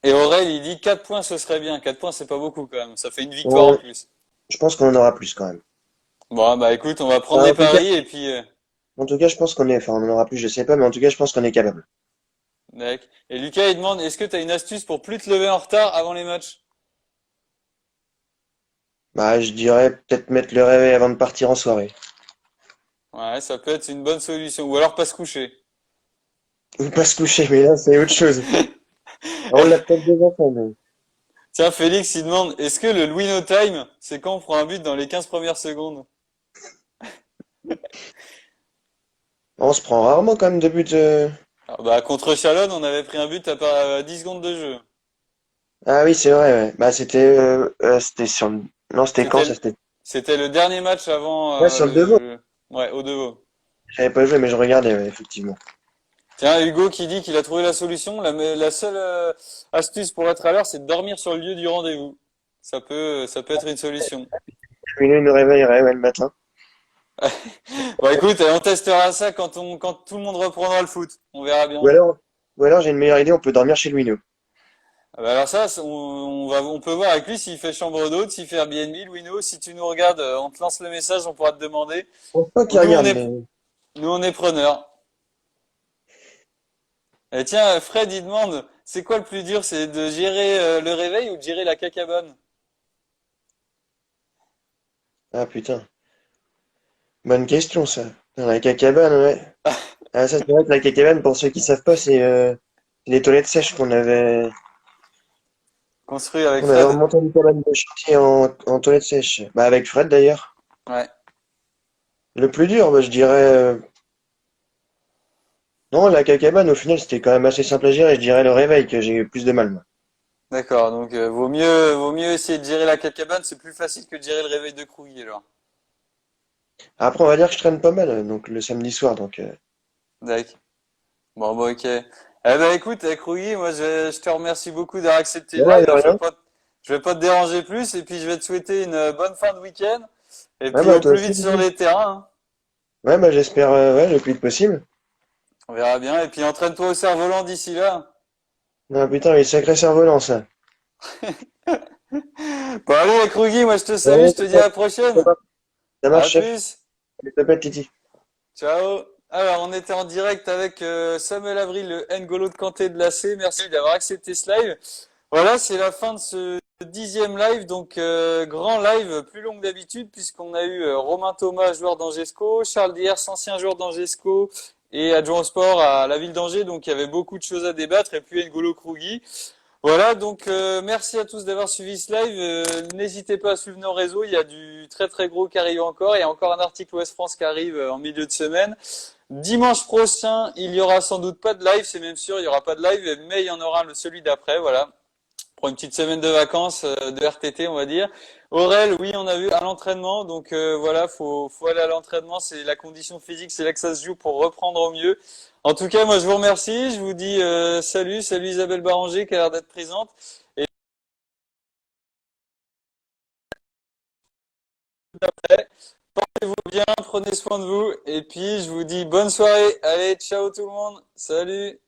S1: Et Aurel, il dit 4 points, ce serait bien. 4 points, c'est pas beaucoup quand même. Ça fait une victoire en
S4: Ouais,
S1: plus.
S4: je pense qu'on en aura plus quand même.
S1: Bon, bah écoute, on va prendre
S4: Enfin,
S1: des paris et puis
S4: je pense qu'on est, enfin, on en aura plus, je sais pas, mais en tout cas, je pense qu'on est capable.
S1: d'accord. Et Lucas, il demande, est-ce que tu as une astuce pour plus te lever en retard avant les matchs?
S4: Bah, je dirais peut-être mettre le réveil avant de partir en soirée.
S1: Ouais, ça peut être une bonne solution. Ou alors pas se coucher.
S4: Ou pas se coucher, mais là, c'est autre chose. On l'a peut-être déjà fait, mais
S1: Tiens, Félix, il demande, est-ce que le Louis No Time, c'est quand on prend un but dans les 15 premières secondes?
S4: on se prend rarement quand même de but.
S1: Alors, bah, contre Chalonne, on avait pris un but à 10 secondes de jeu.
S4: Ah oui, c'est vrai, ouais. Bah, c'était sur non, c'était quand
S1: C'était
S4: ça?
S1: le, c'était le dernier match avant
S4: Ouais, sur le devant.
S1: Ouais, au Devo.
S4: J'avais pas joué, mais je regardais, ouais, effectivement.
S1: Tiens, Hugo qui dit qu'il a trouvé la solution. La seule astuce pour être à l'heure, c'est de dormir sur le lieu du rendez-vous. Ça peut être une solution.
S4: Winnow nous réveillerait ouais, le matin.
S1: Bon, écoute, on testera ça quand tout le monde reprendra le foot. On verra
S4: Ou
S1: bien.
S4: alors, ou alors j'ai une meilleure idée, on peut dormir chez le Winnow.
S1: Ah bah alors ça, on peut voir avec lui s'il fait chambre d'hôte, s'il fait Airbnb, Louino. Si tu nous regardes, on te lance le message, on pourra te demander.
S4: Je pense pas qu'il
S1: Nous, on
S4: regarde,
S1: est,
S4: mais
S1: nous, on est preneurs. Et tiens, Fred, il demande, c'est quoi le plus dur, c'est de gérer le réveil ou de gérer la cacabonne?
S4: ah putain, bonne question ça. Dans la cacabane, ouais. Ah ça c'est vrai que la cacabane, pour ceux qui savent pas, c'est les toilettes sèches
S1: Construit avec
S4: qu'on avait
S1: Fred?
S4: remonté une cabane de chantier en toilettes sèches. Bah avec Fred d'ailleurs.
S1: Ouais,
S4: Le plus dur, bah, je dirais non, la cacabane au final c'était quand même assez simple à gérer. Je dirais le réveil que j'ai eu plus de mal, moi.
S1: d'accord. Donc, vaut mieux essayer de gérer la cacabane, c'est plus facile que de gérer le réveil de Crouy, alors.
S4: Après on va dire que je traîne pas mal, donc le samedi soir, donc
S1: D'accord. Bon, bon, ok. Eh ben, écoute, Crouy, moi, je te remercie beaucoup d'avoir accepté le
S4: ouais, de
S1: live.
S4: rien.
S1: Je vais pas te déranger plus, et puis je vais te souhaiter une bonne fin de week-end. Et
S4: Ouais
S1: puis
S4: bah
S1: au
S4: toi
S1: plus
S4: aussi.
S1: vite sur les terrains, hein.
S4: Ouais bah j'espère ouais le plus vite possible.
S1: On verra bien. Et puis entraîne-toi au cerf-volant d'ici là.
S4: Non putain, mais sacré cerf-volant ça.
S1: Bon, allez, Krugi, moi je te salue,
S4: Ouais,
S1: je te dis à la prochaine.
S4: ça
S1: À
S4: marche, chef.
S1: plus.
S4: Je t'appelle Titi.
S1: Ciao. Alors, on était en direct avec Samuel Avril, le N'Golo de Kanté de l'AC. Merci d'avoir accepté ce live. Voilà, c'est la fin de ce 10e live, donc grand live, plus long que d'habitude, puisqu'on a eu Romain Thomas, joueur d'Angesco, Charles Diers, ancien joueur d'Angesco et adjoint au sport à la ville d'Angers, donc il y avait beaucoup de choses à débattre, et puis N'Golo Krugi. Voilà, donc merci à tous d'avoir suivi ce live. N'hésitez pas à suivre nos réseaux, il y a du très très gros qui arrive encore. Il y a encore un article Ouest France qui arrive en milieu de semaine. Dimanche prochain, il y aura sans doute pas de live, c'est même sûr, il y aura pas de live, mais il y en aura celui d'après, voilà. Pour une petite semaine de vacances, de RTT, on va dire. Aurel, oui, on a vu à l'entraînement, donc voilà, faut aller à l'entraînement, c'est la condition physique, c'est là que ça se joue pour reprendre au mieux. En tout cas, moi je vous remercie, je vous dis salut Isabelle Baranger qui a l'air d'être présente. Et portez-vous bien, prenez soin de vous, et puis je vous dis bonne soirée. Allez, ciao tout le monde, salut.